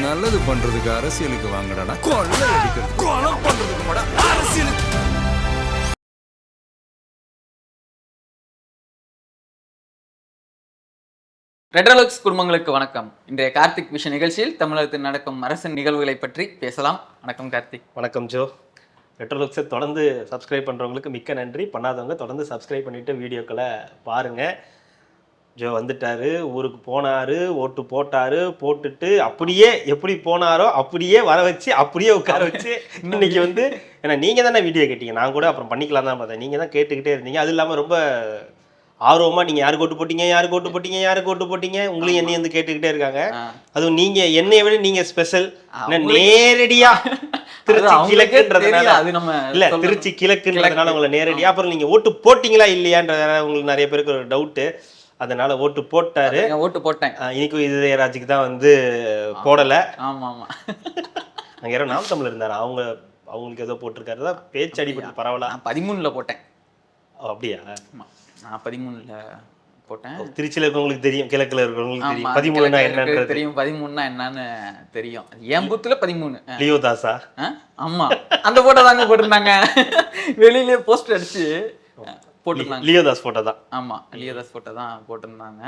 நல்லது பண்றதுக்கு அரசியலுக்கு வாங்கடா, கொள்ளை அடிக்கிறது கொலை பண்றதுக்கு மாடா அரசியலுக்கு. ரெட்ரோலக்ஸ் குடும்பங்களுக்கு வணக்கம். இன்றைய கார்த்திக் விஷன் நிகழ்ச்சியில் தமிழகத்தில் நடக்கும் அரசின் நிகழ்வுகளை பற்றி பேசலாம். வணக்கம் கார்த்திக். வணக்கம் ஜோ. ரெட்ரோலக்ஸை தொடர்ந்து சப்ஸ்கிரைப் பண்ணுறவங்களுக்கு மிக்க நன்றி. பண்ணாதவங்க தொடர்ந்து சப்ஸ்கிரைப் பண்ணிவிட்டு வீடியோக்களை பாருங்கள். ஜோ வந்துட்டார், ஊருக்கு போனார், ஓட்டு போட்டார், போட்டுட்டு அப்படியே எப்படி போனாரோ அப்படியே வர வச்சு அப்படியே உட்கார வச்சு இன்னைக்கு வந்து ஏன்னா நீங்கள் தானே வீடியோ கேட்டீங்க, நான் கூட அப்புறம் பண்ணிக்கலாம் தான் பார்த்தேன். நீங்கள் தான் கேட்டுக்கிட்டே இருந்தீங்க. அது இல்லாமல் ரொம்ப ஆர்வமாக நீங்கள் யாருக்கு ஓட்டு போட்டீங்க, யாருக்கு ஓட்டு போட்டீங்க, யாருக்கு ஓட்டு போட்டீங்க, உங்களையும் என்னையும் வந்து கேட்டுக்கிட்டே இருக்காங்க. அதுவும் நீங்கள் என்னையை விட நீங்கள் ஸ்பெஷல். நேரடியாக திருச்சி கிழக்குன்றதுனால இல்ல திருச்சி கிழக்குன்றதுனால உங்களை நேரடியா அப்புறம் நீங்க ஓட்டு போட்டீங்களா இல்லையான்ற உங்களுக்கு நிறைய பேருக்கு ஒரு டவுட்டு. அதனால ஓட்டு போட்டாரு. ஓட்டு போட்டேன். இன்னைக்கு இதயராஜுக்கு தான் வந்து போடல. ஆமா ஆமா. அங்க யாரோ நாம் தமிழ் இருந்தாரு, அவங்களுக்கு ஏதோ போட்டிருக்காரு. தான் பேச்சு அடிபட்டு பரவலா 13ல போட்டேன். அப்படியா? நான் 13ல போட்டேன். திருச்சியில இருக்கவங்களுக்கு தெரியும், கிழக்குல இருக்கவங்களுக்கு தெரியும் 13னா என்னன்னு தெரியும். 13னா என்னன்னு தெரியும். என் பூத்துல 13. லியோதாஸா? ஆமா, அந்த போட்டோ தாங்க போட்டிருந்தாங்க. வெளியிலே போஸ்டர் அடிச்சு போட்டிருந்தாங்க. லியோதாஸ் போட்டோ தான். ஆமா, லியோதாஸ் போட்டோ தான் போட்டிருந்தாங்க.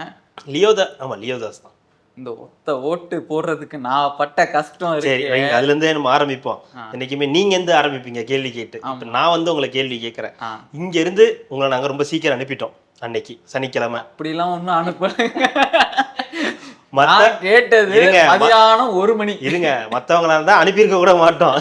ஆமா லியோதாஸ் தான். இந்த ஒத்த ஓட்டு போடுறதுக்கு நான் பட்ட கஷ்டம் சரி, அதுல இருந்தே நம்ம ஆரம்பிப்போம். என்னைக்குமே நீங்க எந்த ஆரம்பிப்பீங்க கேள்வி கேட்டு. நான் வந்து உங்களை கேள்வி கேட்கறேன். இங்க இருந்து உங்களை நாங்க ரொம்ப சீக்கிரம் அனுப்பிட்டோம் அன்னைக்கு சனிக்கிழமை. அப்படிலாம் ஒன்றும் அனுப்ப கேட்டது மதியானம் 1 மணி. இருங்க, மற்றவங்களா இருந்தா அனுப்பியிருக்க கூட மாட்டோம்.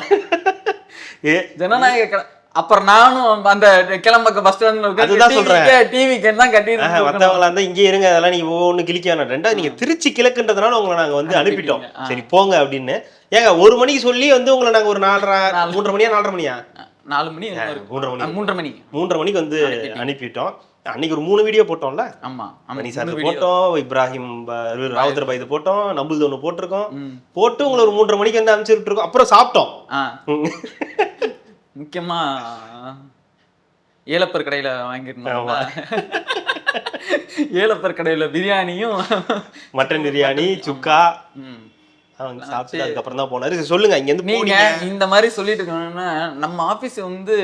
ஜனநாயக அப்புறம் நானும் அந்த கிளம்பக்க பஸ் ஸ்டாண்ட்ல அதுதான் சொல்றேன், டிவி தான் கட்டிருக்கேன். மற்றவங்களா இருந்தா இங்கே இருங்க, அதெல்லாம் நீங்க ஒவ்வொன்று கிளிக்க வேணாம். ரெண்டாவது நீங்க திருச்சி கிழக்குன்றதுனால உங்களை நாங்க வந்து அனுப்பிட்டோம். சரி போங்க அப்படின்னு. ஏங்க 1 மணிக்கு சொல்லி வந்து உங்களை நாங்க ஒரு 3:30 மணியா 4:30 மணியா 4 மணி 3:30 மணிக்கு வந்து அனுப்பிட்டோம். அன்னைக்கு ஒரு 3 வீடியோ போட்டோம்ல. ஆமா, மணி சார் போட்டோம், இப்ராஹிம் ராவுத்தர் பாய் போட்டோம், நம்புது ஒன்று போட்டிருக்கோம். போட்டு உங்களை ஒரு 3:30 மணிக்கு வந்து அனுப்பிச்சு விட்டுருக்கோம். அப்புறம் சாப்பிட்டோம். முக்கியமா ஏலப்பர் கடையில வாங்கிருந்தோம். ஏலப்பர் கடையில பிரியாணியும் மட்டன் பிரியாணி சுக்கா சாப்பிட்டு அதுக்கப்புறம் தான் போனாரு. சொல்லுங்க, இங்க இருந்து நீங்க இந்த மாதிரி சொல்லிட்டு இருக்கணும்னா நம்ம ஆபீஸ் வந்து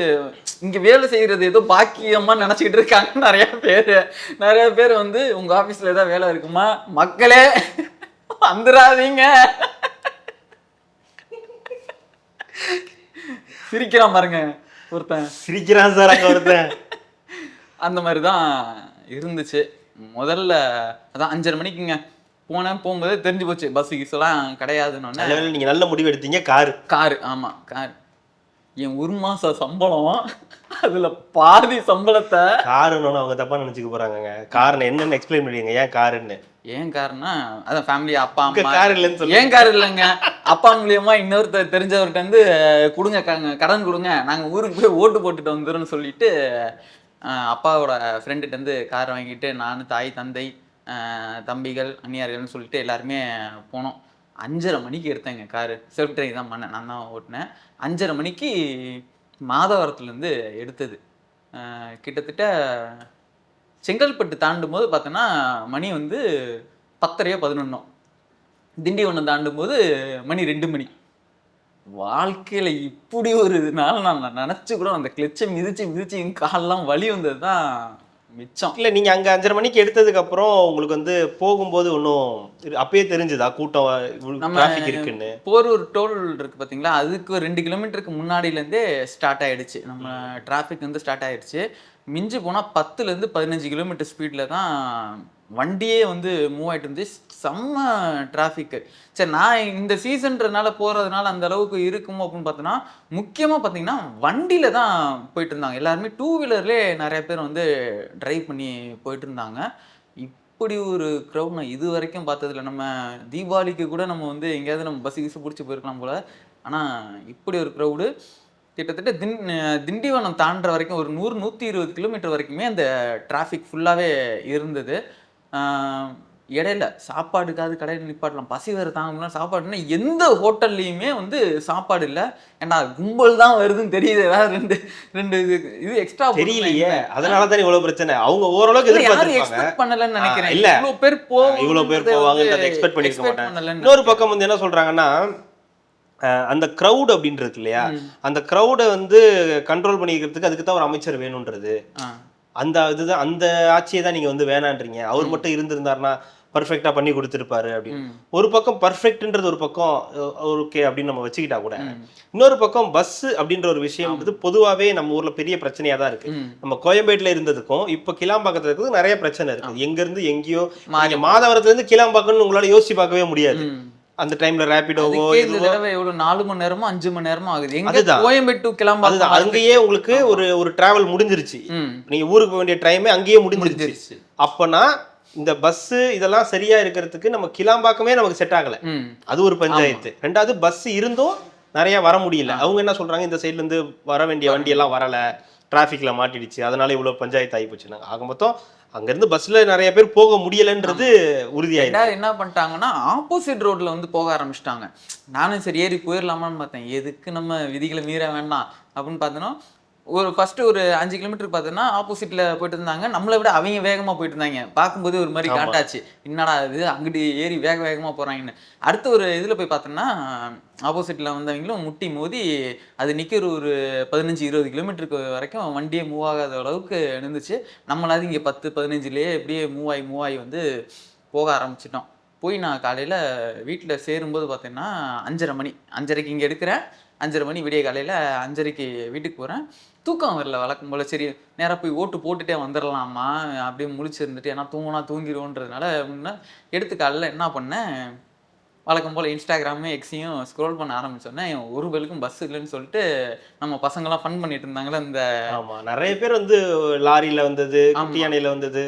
இங்க வேலை செய்யறது ஏதோ பாக்கியமா நினைச்சுக்கிட்டு இருக்காங்க நிறைய பேர் வந்து உங்க ஆபீஸ்ல ஏதாவது வேலை இருக்குமா, மக்களே வந்துடாதீங்க. சிரிக்கிறான் பாருங்க ஒருத்தன், சிரிக்கிறான் சார் அங்க ஒருத்தன். அந்த மாதிரிதான் இருந்துச்சு. முதல்ல அதான் 5:30 மணிக்குங்க போனேன். போகும்போது தெரிஞ்சு போச்சு பஸ் கீஸ் எல்லாம் கிடையாதுன்னு. நீங்க நல்ல முடிவு எடுத்தீங்க. காரு ஆமா கார். என் 1 மாச சம்பளம் அதுல பாதி சம்பளத்தை காருன்னு அவங்க தப்பா நினைச்சுக்க போறாங்க. காரணம் என்னன்னு எக்ஸ்பிளைன் பண்ணுவீங்க. ஏன் காருன்னு? ஏன் காருன்னா அதான் ஃபேமிலி அப்பா அம்மா. கார் இல்லைன்னு சொல்லி. ஏன் கார் இல்லைங்க, அப்பா மூலியமா இன்னொருத்தர் தெரிஞ்சவர்கிட்ட வந்து கொடுங்க கடன் கொடுங்க, நாங்கள் ஊருக்கு போய் ஓட்டு போட்டுட்டு வந்துடும்னு சொல்லிட்டு அப்பாவோட ஃப்ரெண்டுகிட்ட இருந்து கார் வாங்கிட்டு நான் தாய் தந்தை தம்பிகள் அந்நியார்கள்னு சொல்லிட்டு எல்லாருமே போனோம். 5:30 மணிக்கு எடுத்தேங்க காரு. செல்ஃப் டிரைவ் தான் பண்ணேன், நான் தான் ஓட்டினேன். 5:30 மணிக்கு மாதவரத்துலேருந்து எடுத்தது. கிட்டத்தட்ட செங்கல்பட்டு தாண்டும் போது பார்த்தோன்னா மணி வந்து 10:30 11. திண்டிவனம் தாண்டும் போது மணி 2 மணி. வாழ்க்கையில் இப்படி ஒரு இதனால நான் நினச்சி கூட அந்த கிளச்சை மிதிச்சு என் காலெல்லாம் வலி வந்தது தான் மிச்சம். இல்லை, நீங்கள் அங்கே 5:30 மணிக்கு எடுத்ததுக்கு அப்புறம் உங்களுக்கு வந்து போகும்போது ஒன்றும் அப்பயே தெரிஞ்சுதா கூட்டம் டிராஃபிக் இருக்குன்னு? போரூர் டோல் இருக்கு பார்த்தீங்களா, அதுக்கு 2 கிலோமீட்டருக்கு முன்னாடியிலேருந்தே ஸ்டார்ட் ஆகிடுச்சு. நம்ம டிராஃபிக் வந்து ஸ்டார்ட் ஆகிடுச்சு. மிஞ்சி போனால் 10-15 கிலோமீட்டர் ஸ்பீடில் தான் வண்டியே வந்து மூவ் ஆகிட்டு இருந்துச்சு. செம்ம டிராஃபிக்கு. சரி, நான் இந்த சீசன்றதுனால போகிறதுனால அந்த அளவுக்கு இருக்குமோ அப்படின்னு பார்த்தோன்னா, முக்கியமாக பார்த்தீங்கன்னா வண்டியில் தான் போயிட்டு இருந்தாங்க எல்லாருமே. 2 வீலர்லேயே நிறைய பேர் வந்து ட்ரைவ் பண்ணி போயிட்டு இருந்தாங்க. இப்படி ஒரு க்ரௌட் நான் இது வரைக்கும் பார்த்ததில்ல. நம்ம தீபாவளிக்கு கூட நம்ம வந்து எங்கேயாவது நம்ம பஸ்ஸு கீஸு பிடிச்சி போயிருக்கலாம் போல். ஆனால் இப்படி ஒரு க்ரௌடு கிட்டத்தட்ட திண்டிவனம் தாண்டுற வரைக்கும் ஒரு 100-120 கிலோமீட்டர் வரைக்குமே அந்த டிராஃபிக் ஃபுல்லாகவே இருந்தது. இடையில சாப்பாடுக்காவது கடையில் நிப்பாட்டலாம், பசி வேறு தாங்கலாம், சாப்பாடுன்னா எந்த ஹோட்டல்லையுமே வந்து சாப்பாடு இல்லை. ஏன்னா கும்பல் தான் வருதுன்னு தெரியுது, வேற ரெண்டு ரெண்டு இது எக்ஸ்ட்ரா தெரியலையே, அதனால தான் இவ்வளவு பிரச்சனை. அவங்க ஓரளவுக்கு எதிர்பார்த்திருப்பாங்க, எக்ஸ்பெக்ட் பண்ணலன்னு நினைக்கிறேன். இல்ல இவ்வளவு பேர் போவாங்கன்றத எக்ஸ்பெக்ட் பண்ணிருக்க மாட்டாங்க. இன்னொரு பக்கம் வந்து என்ன சொல்றாங்கன்னா, அந்த கிரவுட் அப்படின்னு இருக்கு இல்லையா, அந்த கிரவுடை வந்து கண்ட்ரோல் பண்ணிக்கிறதுக்கு அதுக்கு தான் ஒரு அமைச்சர் வேணும்ன்றது. அந்த இதுதான், அந்த ஆட்சியை தான் நீங்க வந்து வேணான்றீங்க. அவர் மட்டும் இருந்திருந்தாருன்னா பர்ஃபெக்டா பண்ணி கொடுத்துருப்பாரு அப்படின்னு. ஒரு பக்கம் பர்ஃபெக்ட்ன்றது ஒரு பக்கம் ஓகே அப்படின்னு நம்ம வச்சுக்கிட்டா கூட, இன்னொரு பக்கம் பஸ் அப்படின்ற ஒரு விஷயம்ன்றது பொதுவாகவே நம்ம ஊர்ல பெரிய பிரச்சனையா தான் இருக்கு. நம்ம கோயம்பேட்டில் இருந்ததுக்கும் இப்போ கிளாம்பாக்கத்துல இருக்கிறது நிறைய பிரச்சனை இருக்கு. எங்க இருந்து எங்கேயோ, மாதவரத்துல இருந்து கிளாம்பாக்கம்னு உங்களால யோசிச்சு பார்க்கவே முடியாது. அந்த டைம்ல ரேபிடோவோ இந்த தடவை எவ்வளவு 4 மணி நேரமோ 5 மணி நேரமோ ஆகுது. எங்க கோயம்பேடு டு கிளம்பாக்கம் அங்கேயே உங்களுக்கு ஒரு டிராவல் முடிஞ்சிருச்சு. நீங்க ஊருக்கு போக வேண்டிய டைமே அங்கேயே முடிஞ்சிருச்சு. அப்பனா இந்த பஸ் இதெல்லாம் சரியா இருக்கிறதுக்கு நம்ம கிளாம்பாக்கமே நமக்கு செட் ஆகல. அது ஒரு பஞ்சாயத்து. ரெண்டாவது பஸ் இருந்தும் நிறைய வர முடியல. அவங்க என்ன சொல்றாங்க, இந்த சைட்ல இருந்து வர வேண்டிய வண்டி எல்லாம் வரல, டிராபிக்ல மாட்டிடுச்சு, அதனால இவ்வளவு பஞ்சாயத்து ஆகி போச்சு. ஆக மொத்தம் அங்கிருந்து பஸ்ல நிறைய பேர் போக முடியலன்றது உறுதியாயிடுச்சு. என்ன பண்ணிட்டாங்கன்னா ஆப்போசிட் ரோட்ல வந்து போக ஆரம்பிச்சிட்டாங்க. நானும் சரி ஏறி போயிடலாமான்னு பார்த்தேன், எதுக்கு நம்ம விதிகளை மீற வேண்டாம் அப்படின்னு பார்த்தோன்னா, ஃபர்ஸ்ட் ஒரு 5 கிலோமீட்டர் பார்த்தோன்னா ஆப்போசிட்ல போயிட்டு இருந்தாங்க. நம்மளை விட அவங்க வேகமா போயிட்டு இருந்தாங்க. பார்க்கும்போது ஒரு மாதிரி காட்டாச்சு, என்னடா இது அங்கிட்டு ஏறி வேகமா போறாங்கன்னு. அடுத்த ஒரு இதுல போய் பார்த்தோம்னா ஆப்போசிட்ல வந்தவங்களும் முட்டி மோதி அது நிற்கிற ஒரு 15-20 கிலோமீட்டருக்கு வரைக்கும் வண்டியே மூவ் ஆகாத அளவுக்கு இருந்துச்சு. நம்மளாவது இங்கே 10-15லேயே எப்படியே மூவ் ஆகி வந்து போக ஆரம்பிச்சிட்டோம். போய் நான் காலையில் வீட்டில் சேரும்போது பார்த்தீங்கன்னா 5:30 மணி. 5:30க்கு இங்கே எடுக்கிறேன், 5:30 மணி விடிய காலையில் 5:30க்கு வீட்டுக்கு போகிறேன். தூக்கம் வரல வழக்கம் போல். சரி நேராக போய் ஓட்டு போட்டுகிட்டே வந்துடலாமா அப்படியே முழிச்சிருந்துட்டு, ஏன்னா தூங்கிடுவோன்றதுனால முன்னே எடுத்து காலையில் என்ன பண்ணேன், வழக்கம் போல் இன்ஸ்டாகிராமு எக்ஸையும் ஸ்க்ரோல் பண்ண ஆரம்பிச்சோன்னே ஒரு வேலுக்கும் பஸ் இல்லைன்னு சொல்லிட்டு நம்ம பசங்களாம் ஃபன் பண்ணிட்டு இருந்தாங்களே. இந்த நிறைய பேர் வந்து லாரியில் வந்தது, குட்டி யானையில் வந்தது,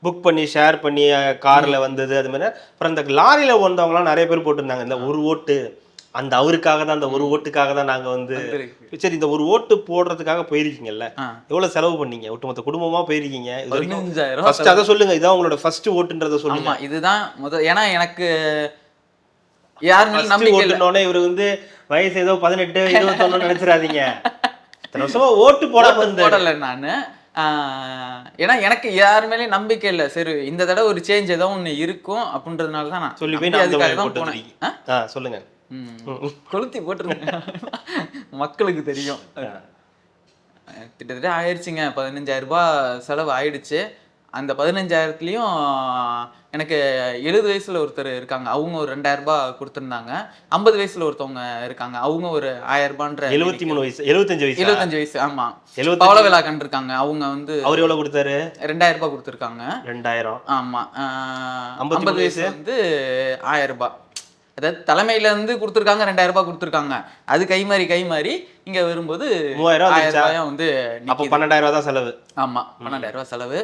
புக் பண்ணி ஷேர் பண்ணி காரில் வந்தது, அது மாதிரி. அப்புறம் இந்த லாரியில் வந்தவங்களாம் நிறைய பேர் போட்டிருந்தாங்க, இந்த ஒரு ஓட்டு அந்த அவருக்காக தான், அந்த ஒரு ஓட்டுக்காக தான் நாங்கள் வந்து. சரி, இந்த ஒரு ஓட்டு போடுறதுக்காக போயிருக்கீங்கல்ல, எவ்வளவு செலவு பண்ணீங்க? ஒட்டுமொத்த குடும்பமா போயிருக்கீங்க. 15,000 அதை சொல்லுங்க, இதான் உங்களோட ஃபர்ஸ்ட் ஓட்டுன்றத சொல்லுங்க. இதுதான் முதல். ஏன்னா எனக்கு யாருமே நம்பிக்கை ஓட்டுனோடனே இவரு வந்து வயசு ஏதோ 18-21 நினைச்சிடாதீங்க. இத்தனை வருஷமா ஓட்டு போடல நானு. ஏன்னா எனக்கு யார் மேலேயும் நம்பிக்கை இல்லை. சரி இந்த தடவை ஒரு சேஞ்ச் ஏதோ ஒன்று இருக்கும் அப்படின்றதுனால தான் நான் அதுக்காக தான் போனேன். சொல்லுங்க, கொளுத்தி போட்டுருங்க, மக்களுக்கு தெரியும். கிட்டத்தட்ட ஆயிடுச்சுங்க, 15,000 ரூபாய் செலவு ஆயிடுச்சு. அந்த 15,000த்துலேயும் எனக்கு 70 வயசுல ஒருத்தர் இருக்காங்க, அவங்க ஒரு 2,000 ரூபாய் கொடுத்துருந்தாங்க. 50 வயசுல ஒருத்தவங்க இருக்காங்க, அவங்க ஒரு 1000 ரூபான்ற. 73 வயசு 75 வயசு ஆமா, பவள விழா கண்டிருக்காங்க. அவங்க வந்து அவர் எவ்வளவு கொடுத்தாரு? 2,000 ரூபாய் கொடுத்துருக்காங்க. 2000 ஆமா. 50 வயசு வந்து 1000 ரூபாய். அதாவது தலைமையில இருந்து கொடுத்துருக்காங்க, 2,000 ரூபாய் கொடுத்துருக்காங்க. அது கை மாறி இங்க வரும்போது 3000 ரூபாய் வந்து. அப்போ 12,000 ரூபாய் தான் செலவு. ஆமா, 12,000 ரூபாய் செலவு.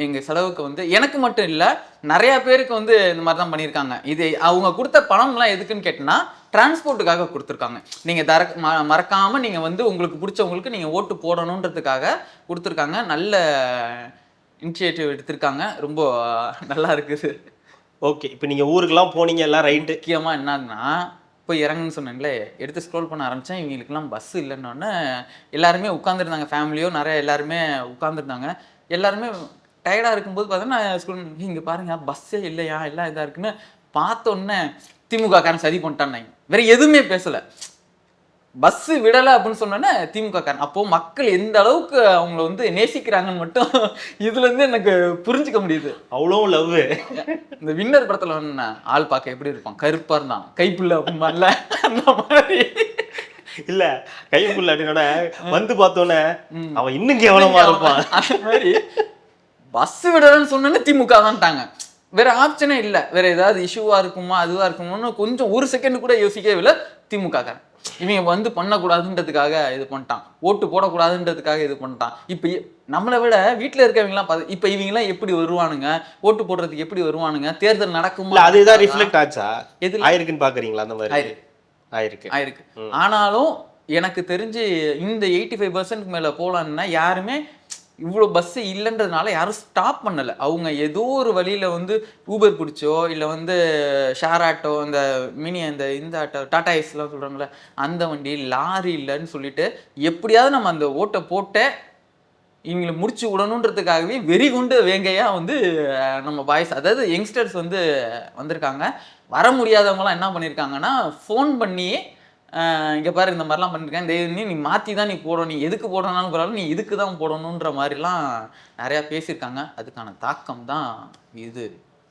எங்க செலவுக்கு வந்து எனக்கு மட்டும் இல்ல, நிறைய பேருக்கு வந்து இந்த மாதிரி தான் பண்ணியிருக்காங்க. இது அவங்க கொடுத்த பணம்லாம் எதுக்குன்னு கேட்டோம்னா டிரான்ஸ்போர்ட்டுக்காக கொடுத்துருக்காங்க. நீங்க மறக்காம நீங்க வந்து உங்களுக்கு பிடிச்சவங்களுக்கு நீங்க ஓட்டு போடணுன்றதுக்காக கொடுத்துருக்காங்க. நல்ல இனிஷியேட்டிவ் எடுத்திருக்காங்க, ரொம்ப நல்லா இருக்குது. ஓகே, இப்போ நீங்கள் ஊருக்கெல்லாம் போனீங்க எல்லாம் ரைட்டு. முக்கியமாக என்னன்னா போய் இறங்குன்னு சொன்னேன்ல, எடுத்து ஸ்க்ரோல் பண்ண ஆரம்பித்தேன். இவங்களுக்குலாம் பஸ் இல்லைன்னொன்னே எல்லாருமே உட்காந்துருந்தாங்க, ஃபேமிலியோ நிறைய எல்லாருமே உட்காந்துருந்தாங்க. எல்லாருமே டயர்டாக இருக்கும்போது பார்த்தோன்னா ஸ்கூல் இங்கே பாருங்கள் பஸ்ஸே இல்லையா, எல்லாம் இதாக இருக்குன்னு பார்த்தோன்னே திமுக காரன் சதி பண்ணிட்டான். வேறு எதுவுமே பேசலை, பஸ் விடலை அப்படின்னு சொன்னோன்னே திமுக காரன். அப்போது மக்கள் எந்த அளவுக்கு அவங்கள வந்து நேசிக்கிறாங்கன்னு மட்டும் இதுலேருந்து எனக்கு புரிஞ்சுக்க முடியுது. அவ்வளோ லவ். இந்த வின்னர் படத்தில் ஒன்று ஆள் பார்க்க எப்படி இருப்பான், கருப்பாக இருந்தான், கைப்புள்ள அப்படின்பான்ல, அந்த மாதிரி. இல்லை கைப்புள்ள அப்படின்னோட வந்து பார்த்தோன்னே அவன் இன்னும் கேவலமாக இருப்பான். அந்த மாதிரி பஸ் விடலன்னு சொன்னோன்னே திமுக தான்ட்டாங்க. வேற ஆப்ஷனே இல்லை, வேற ஏதாவது இஷ்யூவாக இருக்குமா அதுவாக இருக்குமோன்னு கொஞ்சம் ஒரு செகண்ட் கூட யோசிக்கவே இல்லை திமுக காரன். இவங்க வந்து பண்ணக்கூடாதுன்றதுக்காக இது பண்ணிட்டான், ஓட்டு போடக்கூடாதுன்றதுக்காக இது பண்ணிட்டான். இப்போ நம்மளை விட வீட்டில் இருக்கவங்கலாம் பார்த்து இப்போ இவங்கெல்லாம் எப்படி வருவானுங்க, ஓட்டு போடுறதுக்கு எப்படி வருவானுங்க, தேர்தல் நடக்குமா, அதுதான் ரிஃப்ளெக்ட் ஆச்சா எது ஆயிருக்குன்னு பார்க்குறீங்களா? அந்த மாதிரி ஆயிருக்கு. ஆனாலும் எனக்கு தெரிஞ்சு இந்த 85% மேலே போகலான்னா யாருமே இவ்வளோ பஸ்ஸு இல்லைன்றதுனால யாரும் ஸ்டாப் பண்ணலை. அவங்க ஏதோ ஒரு வழியில் வந்து ஊபர் பிடிச்சோ இல்லை வந்து ஷேர் ஆட்டோ, இந்த மினி இந்த ஆட்டோ டாடா ஏஸ்லாம் சொல்கிறாங்களே அந்த வண்டி, லாரி இல்லைன்னு சொல்லிட்டு எப்படியாவது நம்ம அந்த ஓட்டை போட்டே இவங்களை முடிச்சு விடணுன்றதுக்காகவே வெறி கொண்டு வேங்கையாக வந்து நம்ம பாய்ஸ், அதாவது யங்ஸ்டர்ஸ் வந்து வந்திருக்காங்க. வர முடியாதவங்களாம் என்ன பண்ணியிருக்காங்கன்னா ஃபோன் பண்ணி இங்கே பாரு இந்த மாதிரிலாம் பண்ணியிருக்கேன், நீ மாற்றி தான் நீ போடணும், நீ எதுக்கு போடணும்னாலும் பரவாயில்ல, நீ இதுக்கு தான் போடணுன்ற மாதிரிலாம் நிறையா பேசியிருக்காங்க. அதுக்கான தாக்கம் தான் இது.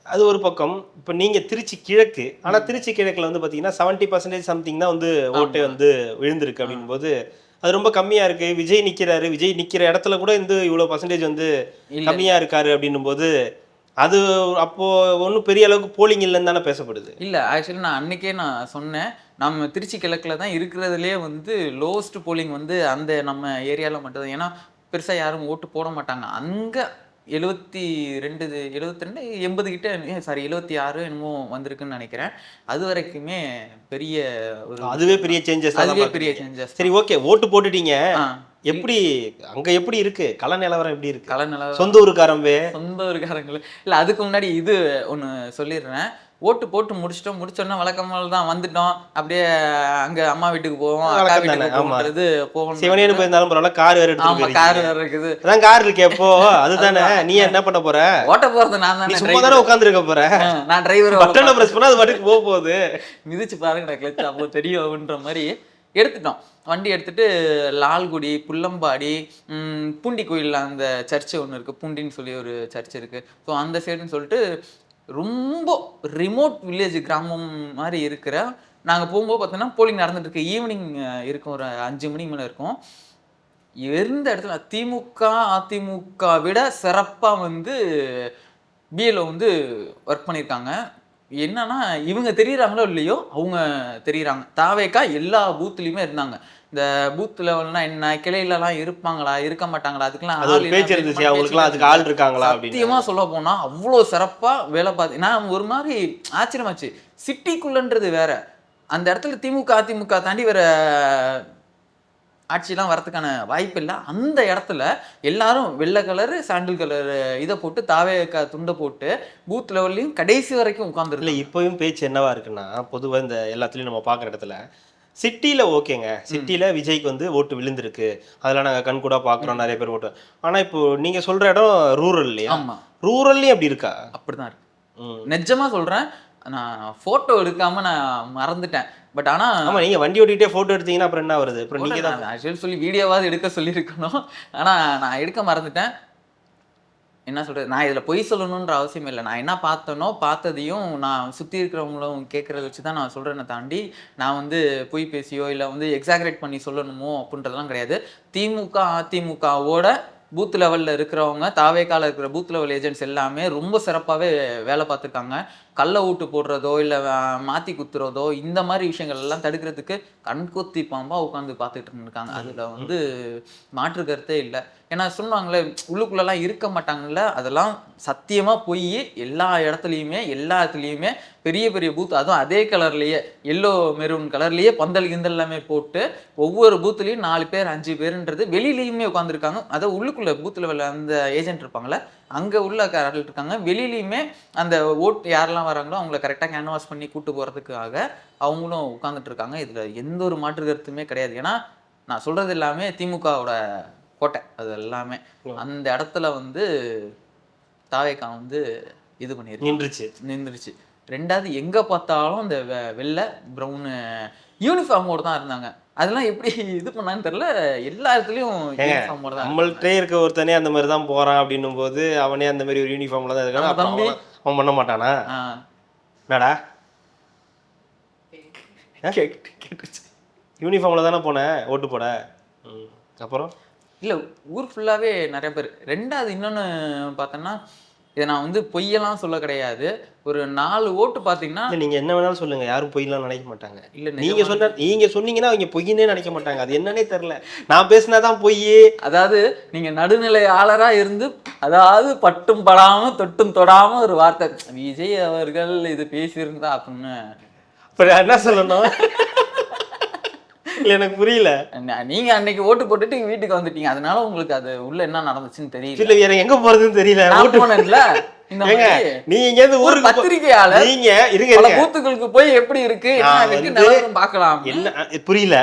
அது ஒரு பக்கம். இப்போ நீங்கள் திருச்சி கிழக்கு, ஆனால் திருச்சி கிழக்கில் வந்து பார்த்தீங்கன்னா 70% சம்திங் தான் வந்து ஓட்டே வந்து விழுந்திருக்கு. அப்படின் போது அது ரொம்ப கம்மியாக இருக்குது. விஜய் நிற்கிறாரு, விஜய் நிற்கிற இடத்துல கூட இந்த இவ்வளோ பர்சன்டேஜ் வந்து கம்மியாக இருக்காரு அப்படின்னும் போது அது அப்போது ஒன்றும் பெரிய அளவுக்கு போலிங் இல்லைன்னு தானே பேசப்படுது. இல்லை, ஆக்சுவலி நான் அன்றைக்கே நான் சொன்னேன், நம்ம திருச்சி கிழக்கில் தான் இருக்கிறதுலே வந்து லோவஸ்ட் போலிங் வந்து அந்த நம்ம ஏரியாவில் மட்டும்தான். ஏன்னா பெருசாக யாரும் ஓட்டு போட மாட்டாங்க. அங்கே 72 80 கிட்ட, சாரி 76 என்னமோ வந்திருக்குன்னு நினைக்கிறேன். அது வரைக்குமே பெரிய ஒரு அதுவே பெரிய சேஞ்சஸ். அதுவே பெரிய சேஞ்சஸ். சரி, ஓகே, ஓட்டு போட்டுட்டீங்க. எப்படி அங்க எப்படி இருக்கு கள நிலவரம்? எப்படி இருக்கு கள நிலவரம்? சொந்த ஊருக்காரங்களே இல்லை, அதுக்கு முன்னாடி இது ஒன்று சொல்லிடுறேன். ஓட்டு போட்டு முடிச்சோன்னா வழக்கமாக தான் வந்துட்டோம், அப்படியே அங்க அம்மா வீட்டுக்கு போவோம், அக்கா வீட்டுக்கு போகிறது போகணும். சிவனேன்னு போயிருந்தாலும் பரவாயில்ல, கார் வேற எடுத்து, கார் வேற இருக்குது. அதான் கார் இருக்கே எப்போ, அதுதானே. நீ என்ன பண்ண போற? ஓட்ட போறது நான் தான், சும்மா தானே உட்காந்துருக்க போற. நான் டிரைவர், பட்டனை பிரஸ் பண்ணா அது பாட்டுக்கு போக போகுது. மிதிச்சு பாருங்க கிளச், அப்போ தெரியும் அப்படின்ற மாதிரி எடுத்துட்டோம். வண்டி எடுத்துட்டு லால்குடி, புல்லம்பாடி, பூண்டி கோயில், அந்த சர்ச்சு ஒன்று இருக்குது, பூண்டின்னு சொல்லி ஒரு சர்ச் இருக்குது. ஸோ அந்த சைடுன்னு சொல்லிட்டு ரொம்ப ரிமோட் வில்லேஜ் கிராமம் மாதிரி இருக்கிற நாங்கள் போகும்போது பார்த்தோன்னா போலிங் நடந்துட்டு இருக்கு. ஈவினிங் இருக்கும், ஒரு 5 மணி மேலே இருக்கும். எந்த இடத்துல திமுக அதிமுக விட சிறப்பாக வந்து பிஎல்ஓ வந்து ஒர்க் பண்ணியிருக்காங்க. என்னன்னா இவங்க தெரியுறாங்களோ இல்லையோ அவங்க தெரியுறாங்க. தாவேக்கா எல்லா பூத்துலையுமே இருந்தாங்க. இந்த பூத் லெவல்னா என்ன, கிளையிலலாம் இருப்பாங்களா இருக்க மாட்டாங்களா, அதுக்கெல்லாம் அதுக்கு ஆள் இருக்காங்களா? சத்தியமா சொல்ல போனா அவ்வளோ சிறப்பா வேலை பார்த்து நான் ஒரு மாதிரி ஆச்சரியமாச்சு. சிட்டிக்குள்ளன்றது வேற, அந்த இடத்துல திமுக அதிமுக தாண்டி வேற ஆட்சியெல்லாம் வரதுக்கான வாய்ப்பு இல்லை. அந்த இடத்துல எல்லாரும் வெள்ளை கலரு சாண்டில் கலர் இதை போட்டு தாவேக்கா துண்டை போட்டு பூத் லெவல்லையும் கடைசி வரைக்கும் உட்காந்துருக்கு. இப்போயும் பேச்சு என்னவா இருக்குன்னா, பொதுவாக இந்த எல்லாத்துலேயும் நம்ம பார்க்குற இடத்துல சிட்டியில் ஓகேங்க, சிட்டியில் விஜய்க்கு வந்து ஓட்டு விழுந்திருக்கு, அதெல்லாம் நாங்கள் கண் கூட பார்க்குறோம், நிறைய பேர் ஓட்டு. ஆனால் இப்போ நீங்கள் சொல்கிற இடம் ரூரல் இல்லையா? ஆமாம், ரூரல்லையும் அப்படி இருக்கா? அப்படிதான் இருக்கு. நிஜமாக சொல்கிறேன், நான் ஃபோட்டோ எடுக்காமல் நான் மறந்துட்டேன். பட் ஆனால் ஆமாம், நீங்கள் வண்டி ஓட்டிகிட்டே ஃபோட்டோ எடுத்தீங்கன்னா அப்புறம் என்ன வருது? அப்புறம் நீங்கள் தான் ஆக்சுவலி சொல்லி வீடியோவாவது எடுக்க சொல்லியிருக்கணும். ஆனால் நான் எடுக்க மறந்துட்டேன். என்ன சொல்கிறது, நான் இதில் பொய் சொல்லணுன்ற அவசியம் இல்லை. நான் என்ன பார்த்தனோ பார்த்ததையும் நான் சுற்றி இருக்கிறவங்களும் கேட்குறத வச்சு தான் நான் சொல்கிறேன்னு தாண்டி நான் வந்து பொய் பேசியோ இல்லை வந்து எக்ஸாகரேட் பண்ணி சொல்லணுமோ அப்படின்றதெல்லாம் கிடையாது. திமுக அதிமுகவோட பூத் லெவலில் இருக்கிறவங்க, தாவேக்கால இருக்கிற பூத் லெவல் ஏஜென்ட்ஸ் எல்லாமே ரொம்ப சிறப்பாகவே வேலை பார்த்துருக்காங்க. கள்ள ஓட்டு போடுறதோ இல்லை மாற்றி குத்துறதோ இந்த மாதிரி விஷயங்கள் எல்லாம் தடுக்கிறதுக்கு கண்கொத்தி பாம்பாக உட்காந்து பார்த்துட்டு இருக்காங்க. அதில் வந்து மாற்று கருத்தே இல்லை. ஏன்னா சொன்னாங்களே உள்ளுக்குள்ளெல்லாம் இருக்க மாட்டாங்கல்ல, அதெல்லாம் சத்தியமாக போய் எல்லா இடத்துலையுமே பெரிய பெரிய பூத், அதுவும் அதே கலர்லேயே எல்லோ மெரூன் கலர்லேயே பந்தல் கிந்தல் எல்லாமே போட்டு ஒவ்வொரு பூத்துலேயும் 4 பேர் 5 பேருன்றது வெளியிலையுமே உட்காந்துருக்காங்க. அதை உள்ளுக்குள்ளே பூத் லெவலில் அந்த ஏஜென்ட் இருப்பாங்களே அங்கே உள்ள ஆட்கள் இருக்காங்க. வெளியிலையுமே அந்த ஓட்டு யாரெல்லாம் வராங்களோ அவங்கள கரெக்டாக கேன்வாஸ் பண்ணி கூட்டு போகிறதுக்காக அவங்களும் உட்காந்துட்டு இருக்காங்க. இதில் எந்த ஒரு மாற்று கருத்துமே கிடையாது. ஏன்னா நான் சொல்கிறது எல்லாமே திமுகவோட கோட்டை, அது எல்லாமே அந்த இடத்துல வந்து தாவேக்கா வந்து இது பண்ணிருக்கு, நின்றுச்சு. ரெண்டாவது எங்கே பார்த்தாலும் அந்த வெள்ளை ப்ரௌனு யூனிஃபார்மோடு தான் இருந்தாங்க. அதெல்லாம் எப்படி இது பண்ணான்னு தெரியல, எல்லா இடத்துலையும் யூனிஃபார்மோட தான். நம்மள்கிட்டே இருக்க ஒருத்தனே அந்த மாதிரி தான் போகிறான் அப்படின்னும் போது அவனே அந்த மாதிரி ஒரு யூனிஃபார்மில் தான் இருக்கான். தம்பி அவன் பண்ண மாட்டானா? என்னடா யூனிஃபார்மில் தானே போனேன் ஓட்டு போட. அப்புறம் இல்லை, ஊர் ஃபுல்லாகவே நிறைய பேர். ரெண்டாவது இன்னொன்று பார்த்தோன்னா, இதை நான் வந்து பொய்யெல்லாம் சொல்ல கிடையாது, ஒரு 4 ஓட்டு பார்த்தீங்கன்னா நீங்கள் என்ன வேணாலும் சொல்லுங்கள், யாரும் பொய்யெல்லாம் நினைக்க மாட்டாங்க. இல்லை நீங்கள் சொன்னீங்கன்னா அவங்க பொய்யினே நினைக்க மாட்டாங்க. அது என்னன்னே தெரில, நான் பேசினாதான் பொய். அதாவது நீங்கள் நடுநிலையாளராக இருந்து, அதாவது பட்டும் படாமல் தொட்டும் தொடாமல் ஒரு வார்த்தை விஜய் அவர்கள் இது பேசியிருந்தா அப்படின்னு என்ன சொல்லணும்? இல்ல எனக்கு புரியல. நீங்க அன்னைக்கு ஓட்டு போட்டுட்டு வீட்டுக்கு வந்துட்டீங்க, அதனால உங்களுக்கு அது உள்ள என்ன நடந்துச்சுன்னு தெரியல. இல்ல எனக்கு எங்க போறதுன்னு தெரியல. நான் போனேன்ல இந்த ஏங்க மாதிரி நீங்க இங்க இருந்து ஒரு ஊருக்கு பத்திரிகையாளர் நீங்க இருங்க பல இருங்க. பூத்துக்களுக்கு போய் எப்படி இருக்கு என்ன நான் இருக்கு வந்து நிலவரம் பார்க்கலாம். என்ன புரியல.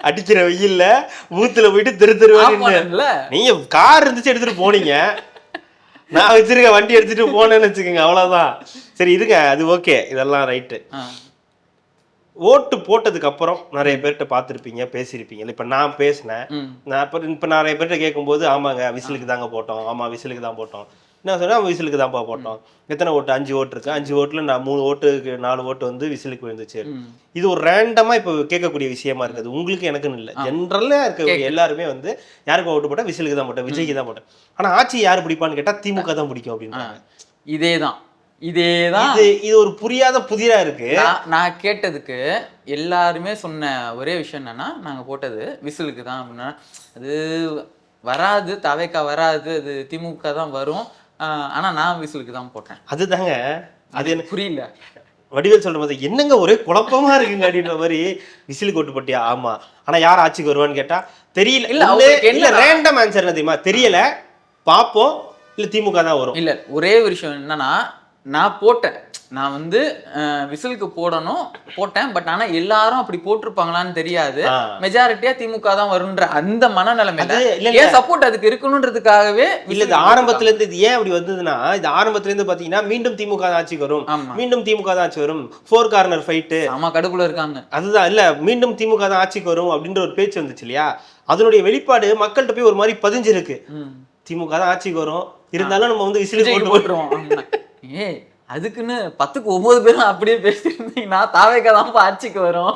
அடிக்கிற வெயில்ல பூத்துல போயிட்டு தெருவா நின்னு ஆமால நீங்க கார் இருந்துச்சு எடுத்துட்டு போனீங்க. நான் வச்சிருக்க வண்டி எடுத்துட்டு போனேன்னு வச்சுக்கோங்க, அவ்வளவுதான். சரி இருங்க, அது ஓகே, இதெல்லாம் ரைட்டு. ஓட்டு போட்டதுக்கு அப்புறம் நிறைய பேர்கிட்ட பார்த்துருப்பீங்க, பேசியிருப்பீங்க. இப்போ நான் பேசினேன், நான் இப்போ நிறைய பேர்கிட்ட கேட்கும்போது ஆமாங்க விசிலுக்கு தாங்க போட்டோம், ஆமா விசிலுக்கு தான் போட்டோம். என்ன சொன்னா விசிலுக்கு தான்ப்பா போட்டோம். எத்தனை ஓட்டு? 5 ஓட்டு இருக்கு. 5 ஓட்டுல நான் 3 ஓட்டுக்கு 4 ஓட்டு வந்து விசிலுக்கு விழுந்துச்சு. இது ஒரு ரேண்டமா இப்போ கேட்கக்கூடிய விஷயமா இருக்குது. உங்களுக்கு எனக்குன்னு இல்லை, ஜென்ரலா இருக்க எல்லாருமே வந்து யாருக்கு ஓட்டு போட்டா விசிலுக்கு தான் போட்டேன், விஜய்க்கு தான் போட்டேன். ஆனா ஆட்சி யாரு பிடிப்பான்னு கேட்டா திமுக தான் பிடிக்கும் அப்படின்றாங்க. இதேதான் இது ஒரு புரியாத புதிரா இருக்கு. நான் கேட்டதுக்கு எல்லாருமே சொன்ன ஒரே விஷயம் என்னன்னா, நாங்க போட்டது விசிலுக்கு தான் அப்படின்னா, அது வராது, தவைக்கா வராது, அது திமுக தான் வரும், ஆனா நான் விசிலுக்கு தான் போட்டேன். அதுதாங்க, அது எனக்கு புரியல. வடிவேல் சொல்ற மாதிரி என்னங்க ஒரே குழப்பமா இருக்குங்க அப்படின்ற மாதிரி. விசிலுக்கு ஓட்டு போட்டியா? ஆமா. ஆனா யார் ஆட்சிக்கு வருவான்னு கேட்டா தெரியல. இல்ல ரேண்டம் ஆன்சர் என்ன தெரியுமா? தெரியல, பாப்போம், இல்ல திமுக தான் வரும். இல்ல ஒரே ஒரு விஷயம் என்னன்னா, நான் போட்டேன், நான் வந்து விசிலுக்கு போட்டேன். பட் ஆனா எல்லாரும் அப்படி போட்டிருப்பாங்களான்னு தெரியாது. மெஜாரிட்டியா திமுக தான் வரும்ன்ற அந்த மனநிலைமையில ஏன் சப்போர்ட் அதுக்கு இருக்கணும்ன்றதுக்காகவே இல்ல. இது ஆரம்பத்துல இருந்து இது ஏன் அப்படி வந்ததுன்னா, இது ஆரம்பத்துல இருந்து பாத்தீங்கன்னா மீண்டும் திமுக தான் ஆட்சிக்கு வரும், மீண்டும் திமுக தான் ஆட்சி வரும், 4 கார்னர் ஃபைட்டு, ஆமா கடுப்புல இருக்காங்க. அதுதான். இல்ல மீண்டும் திமுக தான் ஆட்சிக்கு வரும் அப்படின்ற ஒரு பேச்சு வந்துச்சு இல்லையா? அதனுடைய வெளிப்பாடு மக்கள்கிட்ட போய் ஒரு மாதிரி பதிஞ்சிருக்கு. திமுக தான் ஆட்சிக்கு வரும், இருந்தாலும் நம்ம வந்து விசிலுக்கு போட்டுருவோம். அதுக்குன்னு 10க்கு 9 பேரும் அப்படியே பேசிருந்தீங்கன்னா தாவேக்கா தான் ஆட்சிக்கு வரும்.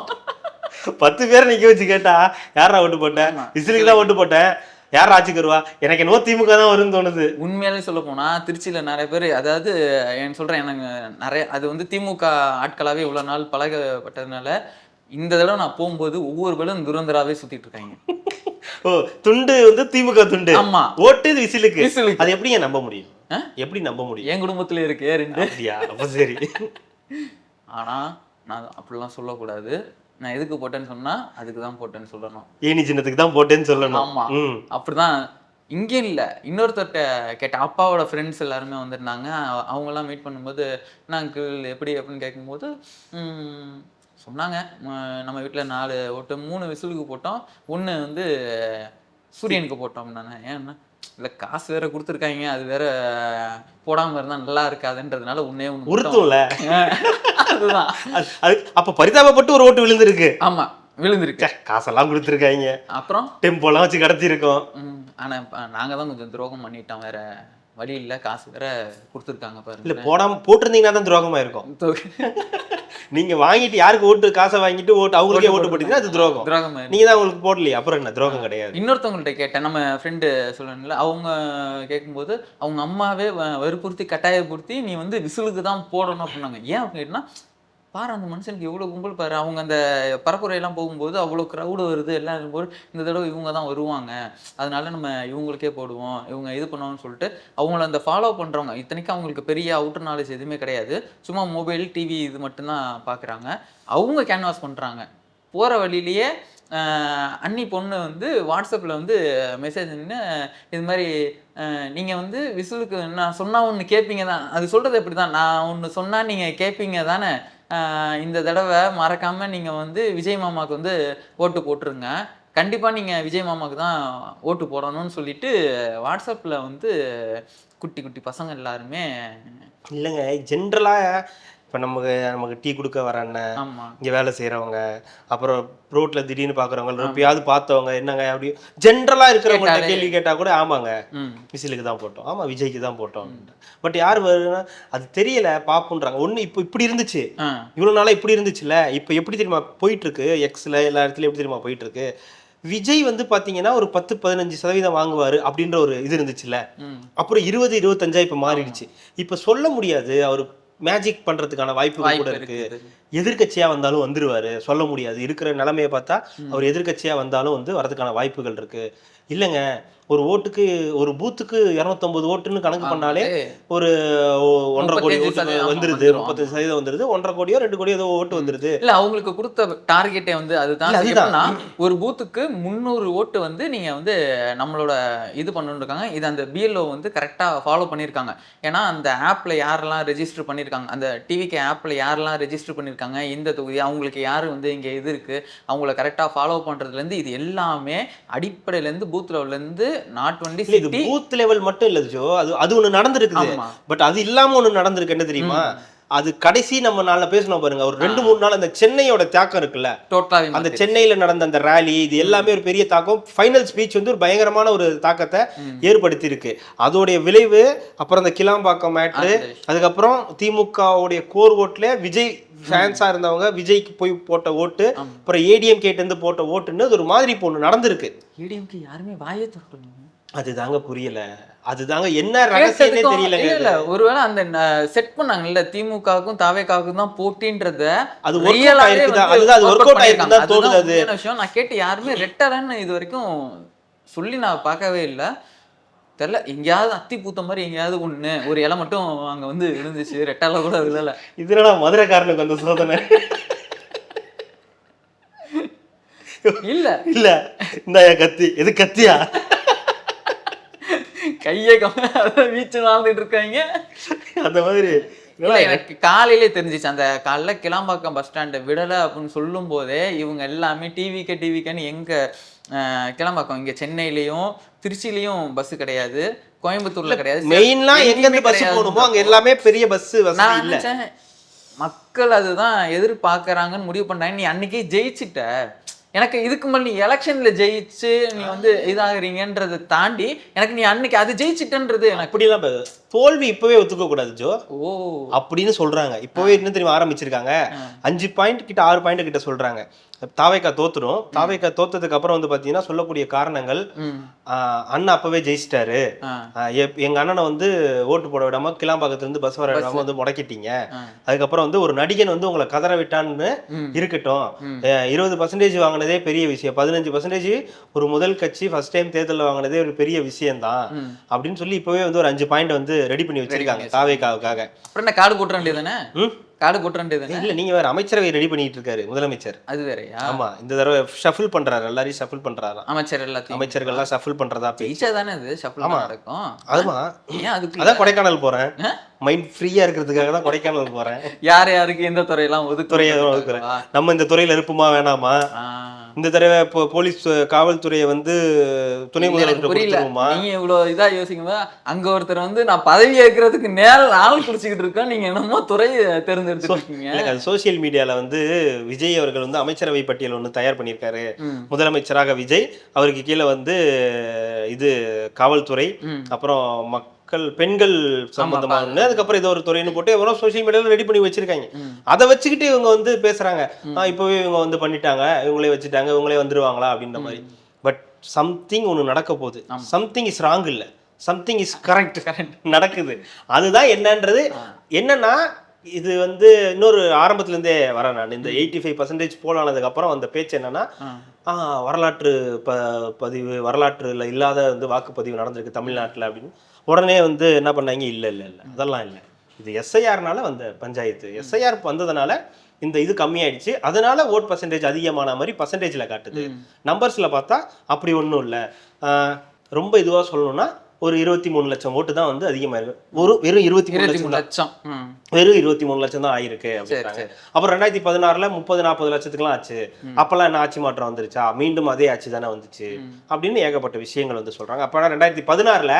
10 பேரை நிக்க வச்சு கேட்டா யாரா ஓட்டு போட்டேன்? விசிலுக்கு தான் ஓட்டு போட்டேன், யார் ஆட்சிக்கு வருவா? எனக்கு என்னவோ திமுக தான் வரும்னு தோணுது. உண்மையாலே சொல்ல போனா திருச்சியில நிறைய பேர், அதாவது சொல்றேன், எனக்கு நிறைய அது வந்து திமுக ஆட்களாவே இவ்வளவு நாள் பழகப்பட்டதுனால இந்த தடவை நான் போகும்போது ஒவ்வொரு பேரும் துரந்தராவே சுத்திட்டு இருக்காங்க. ஓ, துண்டு வந்து திமுக துண்டு, ஆமா, ஓட்டு விசிலுக்கு. அது எப்படிங்க நம்ப முடியும்? எப்படி நம்ப முடியும்? என் குடும்பத்துல இருக்கு 2. அப்படியா? அப்ப சரி. ஆனா நான் அப்படிலாம் சொல்லக்கூடாது. நான் எதுக்கு போட்டேன்னு சொன்னா அதுக்கு தான் போட்டேன்னு சொல்லணும். ஏனி சின்னத்துக்கு தான் போட்டேன்னு சொல்லணும். ஆமா, அப்படிதான். இங்க இல்ல, இன்னொருத்தர்கிட்ட கேட்டேன். அப்பாவோட ஃப்ரெண்ட்ஸ் எல்லாருமே வந்திருந்தாங்க. அவங்க எல்லாம் மீட் பண்ணும்போது என்ன அங்கிள் எப்படி அப்படின்னு கேட்கும்போது சொன்னாங்க, நம்ம வீட்டுல 4 ஓட்டு, 3 விசிலுக்கு போட்டோம், 1 வந்து சூரியனுக்கு போட்டோம் அப்படின்னாங்க. ஏன்னா இல்லை காசு வேற கொடுத்துருக்காங்க, அது வேற போடாம இருந்தா நல்லா இருக்காதுன்றதுனால ஒண்ணே ஒண்ணு உறுத்தும்ல. அதுதான். அப்ப பரிதாபப்பட்டு ஒரு ஓட்டு விழுந்திருக்கு. ஆமா விழுந்திருக்கு. காசெல்லாம் கொடுத்துருக்காங்க, அப்புறம் டெம்போலாம் வச்சு கடத்திருக்கோம். ஆனா நாங்க தான் கொஞ்சம் துரோகம் பண்ணிட்டோம், வேற வழி இல்ல, காசு வேற கொடுத்துருக்காங்க பாருங்க. இல்ல போடாம போட்டிருந்தீங்கன்னா தான் துரோகமா இருக்கும். நீங்க வாங்கிட்டு யாருக்கு ஓட்டு, காசை வாங்கிட்டு ஓட்டு அவங்களுக்கே ஓட்டு போட்டீங்கன்னா அது துரோகம். நீங்க தான் அவங்களுக்கு போடலையே, அப்புறம் என்ன துரோகம் கிடையாது. இன்னொருத்தவங்கள்ட்ட கேட்டேன், நம்ம ஃப்ரெண்டு சொல்லணும்ல, அவங்க கேட்கும்போது அவங்க அம்மாவே வற்புறுத்தி கட்டாயப்படுத்தி நீ வந்து விசிலுக்கு தான் போடணும் அப்படின்னாங்க. ஏன் அப்படின்னா பாரு அந்த மனுஷனுக்கு எவ்வளோ கும்பல் பாரு, அவங்க அந்த பரப்புரையெல்லாம் போகும்போது அவ்வளோ க்ரௌடு வருது எல்லாம் இருக்கும்போது இந்த தடவை இவங்க தான் வருவாங்க, அதனால நம்ம இவங்களுக்கே போடுவோம், இவங்க இது பண்ணுவோம்னு சொல்லிட்டு அவங்கள அந்த ஃபாலோ பண்ணுறவங்க, இத்தனைக்கும் அவங்களுக்கு பெரிய அவுட்டர் நாலேஜ் எதுவுமே கிடையாது, சும்மா மொபைல் டிவி இது மட்டும்தான் பார்க்குறாங்க, அவங்க கேன்வாஸ் பண்ணுறாங்க. போகிற வழியிலேயே அண்ணி பொண்ணு வந்து வாட்ஸ்அப்பில் வந்து மெசேஜ் நின்று இது மாதிரி நீங்கள் வந்து விசிலுக்கு நான் சொன்னால் ஒன்று கேட்பீங்க தான், அது சொல்கிறது எப்படி தான், நான் ஒன்று சொன்னால் நீங்கள் கேட்பீங்க தானே, இந்த தடவை மறக்காமல் நீங்கள் வந்து விஜய் மாமாவுக்கு வந்து ஓட்டு போட்டுருங்க, கண்டிப்பாக நீங்கள் விஜய் மாமாவுக்கு தான் ஓட்டு போடணும்னு சொல்லிட்டு வாட்ஸ்அப்பில் வந்து குட்டி குட்டி பசங்க எல்லாருமே. இல்லைங்க, ஜென்ரலாக இப்போ நமக்கு டீ கொடுக்க வர அண்ணன், இங்கே வேலை செய்கிறவங்க, அப்புறம் ரோட்டில் திடீர்னு பார்க்குறவங்க, எப்பயாவது பார்த்தவங்க, என்னங்க அப்படி ஜென்ரலாக இருக்கிறவங்கள்ட்ட கேள்வி கேட்டால் கூட ஆமாங்க விசிலுக்கு தான் போட்டோம், ஆமாம் விஜய்க்கு தான் போட்டோம். பட் யார் வருதுன்னா அது தெரியல பார்ப்புன்றாங்க. ஒன்று இப்போ இப்படி இருந்துச்சு, இவ்வளோ நாளாக இப்படி இருந்துச்சுல்ல, இப்போ எப்படி தெரியுமா போயிட்டுருக்கு, எக்ஸில் எல்லா இடத்துலையும் எப்படி தெரியுமா போயிட்டுருக்கு, விஜய் வந்து பார்த்தீங்கன்னா ஒரு 10-15% வாங்குவார் அப்படின்ற ஒரு இது இருந்துச்சுல்ல, அப்புறம் 20-25 இப்போ மாறிடுச்சு. இப்போ சொல்ல முடியாது, அவர் மேஜிக் பண்றதுக்கான வாய்ப்புகள் கூட இருக்கு. எதிர்கட்சியா வந்தாலும் வந்துருவாரு, சொல்ல முடியாது. இருக்கிற நிலைமையை பார்த்தா அவர் எதிர்கட்சியா வந்தாலும் வந்து வரதுக்கான வாய்ப்புகள் இருக்கு. இல்லைங்க, ஒரு ஓட்டுக்கு ஒரு பூத்துக்கு 250 ஓட்டுன்னு கணக்கு பண்ணாலே ஒரு 1.5 கோடி ஓட்டு வந்துருது. 35% வந்துருது. 1.5 கோடியோ 2 கோடியோ ஏதோ ஓட்டு வந்துருது. இல்ல அவங்களுக்கு கொடுத்த டார்கெட்டே வந்து அதுதான். எப்படின்னா ஒரு பூத்துக்கு 300 ஓட்டு வந்து நீங்க வந்து நம்மளோட இது பண்ணிட்டு இருக்காங்க. இது அந்த பிஎல்ஓ வந்து கரெக்டா ஃபாலோ பண்ணிருக்காங்க. ஏன்னா அந்த ஆப்ல யாரெல்லாம் ரெஜிஸ்டர் பண்ணிருக்காங்க, அந்த டிவிகே ஆப்ல யாரெல்லாம் ரெஜிஸ்டர் பண்ணிருக்காங்க, இந்த தொகுதி அவங்களுக்கு யாரு வந்து இங்க இது இருக்கு, அவங்கள கரெக்டா ஃபாலோ பண்றதுல இருந்து இது எல்லாமே அடிப்படையில இருந்து பூத் லெவல்ல இருந்து not only city booth level மட்டும் இல்ல ஜோ, அது ஒண்ணு நடந்திருக்குது. பட் அது இல்லாம ஒண்ணு நடந்திருக்கு, என்ன தெரியுமா? அது கடைசி நம்ம நாள்ல பேசணும் பாருங்க, ஒரு 2-3 நாள் அந்த சென்னையோட தாக்கம் இருக்குல்ல, அந்த சென்னையில நடந்த அந்த ரேலி இது எல்லாமே ஒரு பெரிய தாக்கம். ஃபைனல் ஸ்பீச் வந்து ஒரு பயங்கரமான ஒரு தாக்கத்தை ஏற்படுத்தி இருக்கு. அதோடைய விளைவு அப்புறம் அந்த கிளாம்பாக்கம் மேட்ரு, அதுக்கப்புறம் திமுகவுடைய கோர் ஓட்டுல விஜய் ஃபேன்ஸா இருந்தவங்க விஜய்க்கு போய் போட்ட ஓட்டு, அப்புறம் ஏடிஎம் கேட்டு இருந்து போட்ட ஓட்டுன்னு ஒரு மாதிரி பொண்ணு நடந்திருக்கு. ஏடிஎம்க்கு யாருமே வாயே திறக்கல. அதுதாங்க புரியல, அதுதாங்க என்ன ரகசியமே தெரியலங்க. இல்ல ஒருவேளை அந்த செட் பண்ணாங்கல்ல திமுகவுக்கும் தாவேகாவுக்கும் தான் போட்டின்றத அது ரியலா இருக்குதா, அதுதான் அது வொர்க் அவுட் ஆயிருக்குதா தோணுது. அது விஷயம் நான் கேட்டு யாருமே ரெட்டரன்னு இது வரைக்கும் சொல்லி நான் பார்க்கவே இல்லை. தெரியல, எங்கேயாவது அத்தி பூத்த மாதிரி எங்கேயாவது ஒண்ணு ஒரு இலை மட்டும் அங்க வந்து விழுந்துச்சு, ரெட்டால கூட விழல. இதுல மதுரைக்காரனுக்கு அந்த சோதனை இல்ல இல்ல இந்த கத்தி எது கத்தியா கையை வீச்சு வாழ்ந்துட்டு இருக்காங்க அந்த மாதிரி. எனக்கு காலையிலே தெரிஞ்சிச்சு, அந்த காலைல கிளாம்பாக்கம் பஸ் ஸ்டாண்டை விடலை அப்படின்னு சொல்லும் போதே இவங்க எல்லாமே டிவிக்கேன்னு எங்க கிளாம்பாக்கம் இங்க சென்னையிலயும் திருச்சிலையும் பஸ் கிடையாது, கோயம்புத்தூர்ல கிடையாது, மெயின்லா எங்க இருந்து பஸ் போகணுமோ அங்க எல்லாமே பெரிய பஸ் வசதி இல்ல. மக்கள் அதுதான் எதிர்பார்க்கறாங்கன்னு முடிவு பண்ணாங்க. நீ அன்னைக்கே ஜெயிச்சுட்ட, எனக்கு இதுக்கு மேலே நீ எலெக்ஷன்ல ஜெயிச்சு நீ வந்து இதாகிறீங்கன்றதை தாண்டி எனக்கு நீ அன்னைக்கு அது ஜெயிச்சுட்டன்றது எனக்கு அப்படிலாம் தோல்வி இப்பவே ஒத்துக்க கூடாது ஜோ. அப்படின்னு சொல்றாங்க. இப்பவே என்ன தெரியுமா ஆரம்பிச்சிருக்காங்க, 5 பாயிண்ட் கிட்ட 6 பாயிண்ட் கிட்ட சொல்றாங்க. தாவேகா தோத்துரும். தாவேகா தோத்ததுக்கு அப்புறம் வந்து பாத்தீங்கன்னா சொல்லக்கூடிய காரணங்கள், அண்ணா அப்பவே ஜெயிச்சிட்டாரு, எங்க அண்ணனை வந்து ஓட்டு போட விடாம கிளாம்பாக்கத்துல இருந்து பஸ் வர விடாம வந்து முடக்கிட்டீங்க, அதுக்கப்புறம் வந்து ஒரு நடிகன் வந்து உங்களை கதற விட்டான்னு இருக்கட்டும், 20% வாங்கினதே பெரிய விஷயம், 15% ஒரு முதல் கட்சி ஃபர்ஸ்ட் டைம் தேர்தலில் வாங்கினதே ஒரு பெரிய விஷயம் தான் அப்படின்னு சொல்லி இப்பவே வந்து ஒரு 5 பாயிண்ட் வந்து ரெடி பண்ணி வச்சிருக்காங்க தாவேகாவுக்காக. அப்புறம் கார்டு போட்டுற வேண்டியதானே, கார்டு போட்டுற வேண்டியதானே. இல்ல நீங்க வேற அமைச்சரவை ரெடி பண்ணிட்டு இருக்காரு முதலமைச்சர். அது வேறயா? ஆமா, இந்த தடவை ஷஃபிள் பண்றாரு, எல்லாரையும் ஷஃபிள் பண்றாரு. அமைச்சர் எல்லாத்தையும் அமைச்சர்கள் எல்லாம் ஷஃபிள் பண்றதா பேச்சா தானே அது ஷஃபிள் நடக்கும். ஆமா, ஏன் அதுக்கு அதான் கொடைக்கானல் போறேன், மைண்ட் ஃப்ரீயா இருக்கிறதுக்காக தான் கொடைக்கானல் போறேன். யாருக்கு எந்த துறையெல்லாம் ஒதுக்குறேன், நம்ம இந்த துறையில இருப்போமா வேணாமா, இந்த தடவை போலீஸ் காவல்துறையை வந்து துணை முதல்வர் கொடுத்துருவோமா. நீங்க இவ்வளவு இதா யோசிக்குமா, அங்க ஒருத்தர் வந்து நான் பதவி ஏற்கிறதுக்கு நாள் குடிச்சுக்கிட்டு இருக்கேன், நீங்க என்னமோ துறையை தேர்ந்தெடுத்துருக்கீங்க. சோசியல் மீடியால வந்து விஜய் அவர்கள் வந்து அமைச்சரவை பட்டியல் ஒன்று தயார் பண்ணியிருக்காரு. முதலமைச்சராக விஜய், அவருக்கு கீழே வந்து இது காவல்துறை, அப்புறம் பெண்கள் சம்பந்தமான, அதுக்கப்புறம் ஏதோ ஒரு துறைன்னு போட்டு எவ்வளவு சோசியல் மீடியால ரெடி பண்ணி வச்சிருக்காங்க. அதை வச்சுக்கிட்டு இவங்க வந்து பேசுறாங்க, இப்பவே இவங்க வந்து பண்ணிட்டாங்க, இவங்களே வச்சுட்டாங்க, இவங்களே வந்துருவாங்களா அப்படின்ற மாதிரி. பட் சம்திங் ஒன்று நடக்க போகுது. சம்திங் இஸ் ராங் இல்ல, சம்திங் இஸ் கரெக்ட் நடக்குது. அதுதான் என்னன்றது. என்னன்னா இது வந்து இன்னொரு ஆரம்பத்துல இருந்தே வரேன் நான், இந்த 85% போல் ஆனதுக்கு அப்புறம் அந்த பேச்சு என்னன்னா, வரலாற்று பதிவு, வரலாற்றுல இல்லாத வந்து வாக்குப்பதிவு நடந்திருக்கு தமிழ்நாட்டுல அப்படின்னு உடனே வந்து என்ன பண்ணாங்க, இல்ல இல்ல இல்ல அதெல்லாம் இல்லை, இது எஸ்ஐஆர்னால வந்த பஞ்சாயத்து, எஸ்ஐஆர் வந்ததுனால இந்த இது கம்மியாயிடுச்சு, அதனால ஓட் பர்சன்டேஜ் அதிகமான மாதிரி பர்சன்டேஜ்ல காட்டுது. நம்பர்ஸ்ல பார்த்தா அப்படி ஒன்றும் இல்லை. ரொம்ப இதுவா சொல்லணும்னா ஒரு 23 லட்சம் ஓட்டு தான் வந்து அதிகமா இருக்கு. வெறும் 23 லட்சம், வெறும் 23 லட்சம் தான் ஆயிருக்கு அப்படின்றாங்க. அப்புறம் 2016ல 30-40 லட்சத்துக்குலாம் ஆச்சு. அப்பெல்லாம் என்ன ஆட்சி மாற்றம் வந்துருச்சா, மீண்டும் அதே ஆட்சி தானே வந்துச்சு அப்படின்னு ஏகப்பட்ட விஷயங்கள் வந்து சொல்றாங்க. அப்ப 2016ல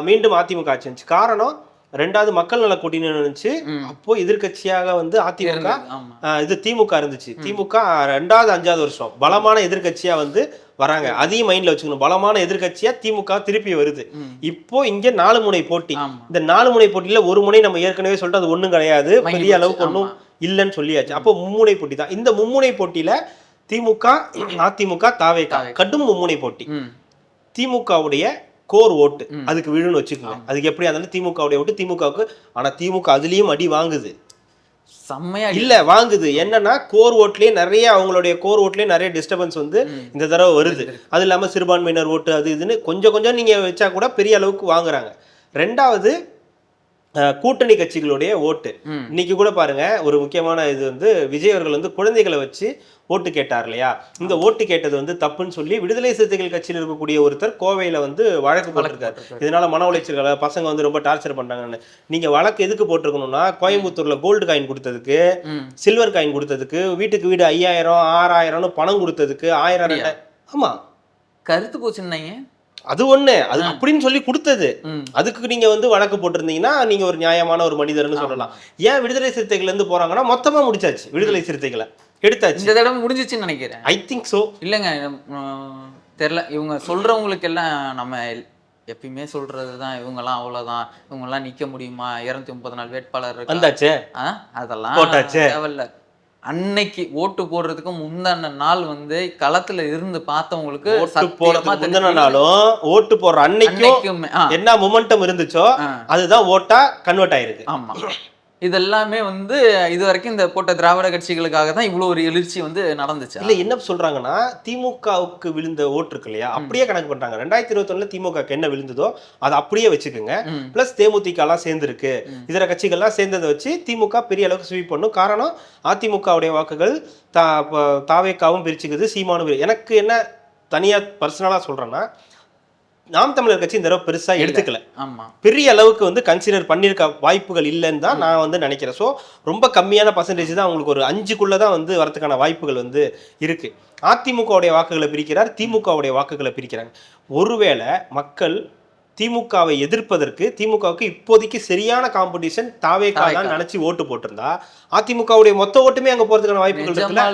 மீண்டும் அதிமுக ஆட்சி வந்துச்சு. காரணம், 2வது மக்கள் நல கூட்டணி இருந்துச்சு. அப்போ எதிர்கட்சியாக வந்து அதிமுக, இது திமுக இருந்துச்சு. திமுக 2வது 5வது வருஷம் பலமான எதிர்கட்சியா வந்து வராங்க. அதையும் மைண்ட்ல வச்சுக்கணும், பலமான எதிர்கட்சியா திமுக திருப்பி வருது. இப்போ இங்க 4 முனை போட்டி. இந்த 4 முனை போட்டியில ஒரு முனை நம்ம ஏற்கனவே சொல்லிட்டு அது ஒண்ணும் கிடையாது, பெரிய அளவுக்கு ஒன்றும் இல்லைன்னு சொல்லியாச்சு. அப்போ மும்முனை போட்டி தான். இந்த மும்முனை போட்டியில திமுக, அதிமுக, தாவேகா கடும் மும்முனை போட்டி. திமுகவுடைய கோர் ஓட்டு அதுக்கு விழுன்னு வச்சுக்கோங்க. அதுக்கு எப்படி இருந்தாலும் திமுகவுடைய ஓட்டு திமுகவுக்கு. ஆனா திமுக அதுலயும் அடி வாங்குது. செம்மையா இல்ல வாங்குது. என்னன்னா கோர் ஓட்லயே நிறைய அவங்களுடைய கோர் ஓட்லயே நிறைய டிஸ்டர்பன்ஸ் வந்து இந்த தடவை வருது. அது இல்லாம சிறுபான்மையினர் ஓட்டு அது இதுன்னு கொஞ்சம் கொஞ்சம் நீங்க வச்சா கூட பெரிய அளவுக்கு வாங்குறாங்க. ரெண்டாவது கூட்டணி கட்சிகளுடைய ஓட்டு. இன்னைக்கு கூட பாருங்க ஒரு முக்கியமான இது வந்து விஜய் அவர்கள் வந்து குழந்தைகளை வச்சு ஓட்டு கேட்டார் இல்லையா? இந்த ஓட்டு கேட்டது வந்து தப்புன்னு சொல்லி விடுதலை சிறுத்தைகள் கட்சியில் இருக்கக்கூடிய ஒருத்தர் கோவையில வந்து வழக்கு போட்டிருக்காரு. இதனால மன உளைச்சல்களை பசங்க வந்து ரொம்ப டார்ச்சர் பண்றாங்கன்னு. நீங்க வழக்கு எதுக்கு போட்டிருக்கணும்னா கோயம்புத்தூர்ல கோல்டு காயின் கொடுத்ததுக்கு, சில்வர் காயின் கொடுத்ததுக்கு, வீட்டுக்கு வீடு 5000 6000 பணம் கொடுத்ததுக்கு 1000 ஆமா கருத்து போச்சுன்னாங்க. அது ஒண்ணு அது அப்படின்னு சொல்லி கொடுத்தது. அதுக்கு நீங்க வந்து வழக்கு போட்டிருந்தீங்கன்னா நீங்க ஒரு நியாயமான ஒரு மனிதர்னு சொல்லலாம். ஏன் விடுதலை சிறுத்தைகள் இருந்து போறாங்கன்னா மொத்தமா முடிச்சாச்சு. விடுதலை சிறுத்தைகளை எடுத்தாச்சு. இந்த தடவை முடிஞ்சிச்சுன்னு நினைக்கிறேன். I think so. இல்லைங்க தெரியல. இவங்க சொல்றவங்களுக்கு எல்லாம் நம்ம எப்பயுமே சொல்றதுதான் இவங்கெல்லாம் அவ்வளவுதான், இவங்கெல்லாம் நிக்க முடியுமா, 234 வேட்பாளர் வந்தாச்சு, அதெல்லாம் தேவையில்ல. அன்னைக்கு ஓட்டு போடுறதுக்கு முந்தான நாள் வந்து களத்துல இருந்து பார்த்தவங்களுக்கு முந்தின நாளும் ஓட்டு போடுற அன்னைக்கும் என்ன மொமெண்டம் இருந்துச்சோ அதுதான் ஓட்டா கன்வெர்ட் ஆயிருக்கு. ஆமா, இதெல்லாமே வந்து இது வரைக்கும் இந்த போட்ட திராவிட கட்சிகளுக்காக தான் இவ்வளவு ஒரு எழுச்சி வந்து நடந்துச்சு. இல்ல என்ன சொல்றாங்கன்னா திமுகவுக்கு விழுந்த ஓட்டு இருக்கு இல்லையா, அப்படியே கணக்கு பண்றாங்க. 2021 திமுகவுக்கு என்ன விழுந்ததோ அதை அப்படியே வச்சுக்கோங்க. பிளஸ் தேமுதிக எல்லாம் சேர்ந்துருக்கு, இதர கட்சிகள்லாம் சேர்ந்ததை வச்சு திமுக பெரிய அளவுக்கு ஸ்வீப் பண்ணும். காரணம் அதிமுகவுடைய வாக்குகள் தாவேக்காவும் பிரிச்சுக்குது, சீமானும். எனக்கு என்ன தனியா பர்சனலா சொல்றேன்னா நாம் தமிழர் கட்சி இந்த தடவை பெருசா எடுத்துக்கல, பெரிய அளவுக்கு வந்து கன்சிடர் பண்ணிருக்க வாய்ப்புகள் இல்லைன்னு தான் நான் வந்து நினைக்கிறேன். ஸோ ரொம்ப கம்மியான பர்சன்டேஜ் தான் அவங்களுக்கு ஒரு 5க்குள்ளதான் வந்து வரதுக்கான வாய்ப்புகள் வந்து இருக்கு. அதிமுகவுடைய வாக்குகளை பிரிக்கிறார், திமுகவுடைய வாக்குகளை பிரிக்கிறாங்க. ஒருவேளை மக்கள் திமுகவை எதிர்ப்பதற்கு திமுகவுக்கு இப்போதைக்கு சரியான காம்படிஷன் தாவேகா தான் நினைச்சு ஓட்டு போட்டிருந்தா அதிமுகவுடைய மொத்த ஓட்டுமே அங்க போறதுக்கான வாய்ப்புகள் இருக்குல்ல.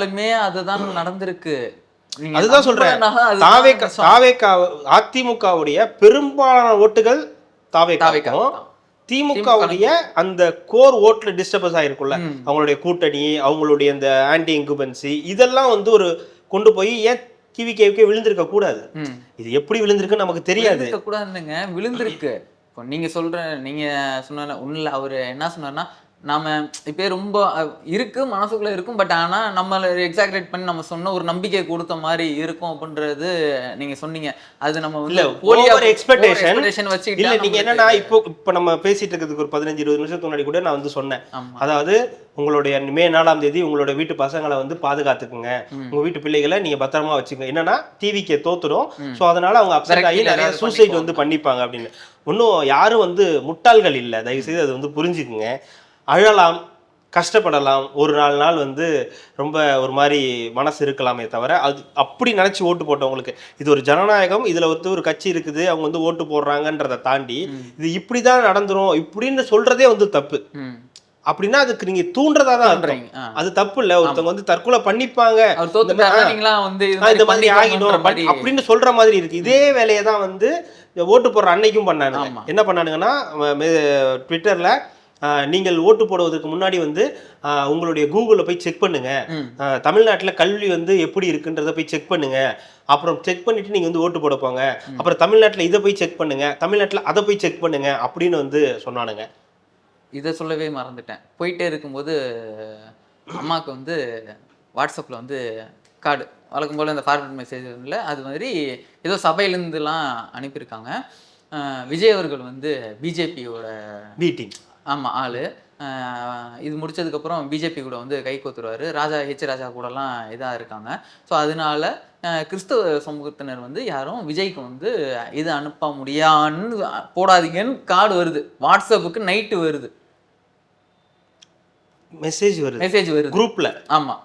அதுதான் நடந்திருக்கு. அதுதான் சொல்றேன். அதிமுகவுடைய பெரும்பாலான ஓட்டுகள் தாவேகாவுக்கும் திமுகவுடைய அந்த கோர் ஓட்டுல டிஸ்டர்பன்ஸ் ஆயிருக்கும்ல, அவங்களுடைய கூட்டணி, அவங்களுடைய இந்த ஆன்டி இன்குபன்சி, இதெல்லாம் வந்து ஒரு கொண்டு போய் ஏன் டிவிகேவுக்கே விழுந்திருக்க கூடாது. இது எப்படி விழுந்திருக்கு நமக்கு தெரியாது. கூடாதுங்க, விழுந்திருக்கு. இப்போ நீங்க சொன்ன உண்மையில அவரு என்ன சொன்னார்னா, நாம இப்ப ரொம்ப இருக்கு மனசுக்குள்ள இருக்கும், பட் ஆனா நம்மள எக்ஸாக்ரேட் பண்ணி நம்ம சொன்ன ஒரு நம்பிக்கை கொடுத்த மாதிரி இருக்கும் அப்படின்றது நீங்க சொன்னீங்க. அது நம்ம ஓவர் எக்ஸ்பெக்டேஷன் வச்சு இல்ல. நீங்க என்னன்னா இப்போ நம்ம பேசிட்டு இருக்கிறதுக்கு ஒரு 15-20 நிமிஷத்துக்கு முன்னாடி கூட நான் வந்து சொன்னேன், அதாவது உங்களுடைய மே 4ஆம் தேதி உங்களோட வீட்டு பசங்களை வந்து பாதுகாத்துக்குங்க, உங்க வீட்டு பிள்ளைகளை நீங்க பத்திரமா வச்சுக்கோங்க. என்னன்னா டிவிக்கு தோத்துடும், ஸோ அதனால அவங்க அப்செட் ஆகி நிறைய சூசைட் வந்து பண்ணிப்பாங்க அப்படின்னு. ஒன்றும் யாரும் வந்து முட்டாள்கள் இல்லை, தயவு செய்து அது வந்து புரிஞ்சுக்குங்க. அழலாம், கஷ்டப்படலாம், ஒரு 4 நாள் வந்து ரொம்ப ஒரு மாதிரி மனசு இருக்கலாமே தவிர அது அப்படி நினைச்சு ஓட்டு போட்டவங்களுக்கு இது ஒரு ஜனநாயகம், இதுல வந்து ஒரு கட்சி இருக்குது, அவங்க வந்து ஓட்டு போடுறாங்கன்றதை தாண்டி இது இப்படிதான் நடந்துரும் இப்படின்னு சொல்றதே வந்து தப்பு. அப்படின்னா அதுக்கு நீங்க தூண்டுறதா தான் பண்றீங்க, அது தப்பு இல்ல. ஒருத்தவங்க வந்து தற்கொலை பண்ணிப்பாங்க, இந்த மாதிரி ஆகிடும் அப்படின்னு சொல்ற மாதிரி இருக்கு. இதே வேலையை தான் வந்து ஓட்டு போடுற அன்னைக்கும் பண்ணானுங்க. என்ன பண்ணானுங்கன்னா ட்விட்டர்ல நீங்கள் ஓட்டு போடுவதற்கு முன்னாடி வந்து உங்களுடைய கூகுளில் போய் செக் பண்ணுங்க, தமிழ்நாட்டில் கல்வி வந்து எப்படி இருக்குன்றத போய் செக் பண்ணுங்க, அப்புறம் செக் பண்ணிட்டு நீங்க வந்து ஓட்டு போட போங்க, அப்புறம் தமிழ்நாட்டில் இதை போய் செக் பண்ணுங்க, தமிழ்நாட்டில் அதை போய் செக் பண்ணுங்க அப்படின்னு வந்து சொன்னானுங்க. இதை சொல்லவே மறந்துட்டேன். போயிட்டே இருக்கும்போது அம்மாவுக்கு வந்து வாட்ஸ்அப்பில் வந்து கார்டு வழக்கம் போல் இந்த ஃபார்வர்ட் மெசேஜ் இல்லை, அது மாதிரி ஏதோ சபையிலேருந்துலாம் அனுப்பியிருக்காங்க. விஜய் அவர்கள் வந்து பிஜேபியோட மீட்டிங் ஆளு. இது முடிச்சதுக்கப்புறம் பிஜேபி கூட வந்து கை கோத்துருவாரு. ராஜா கூடலாம் இதாக இருக்காங்க. ஸோ அதனால கிறிஸ்தவ சமூகத்தினர் வந்து யாரும் விஜய்க்கு வந்து இது அனுப்ப முடியான்னு போடாதீங்கன்னு கார்டு வருது, வாட்ஸ்அப்புக்கு நைட்டு வருது, மெசேஜ் வருது குரூப்ல. ஆமா,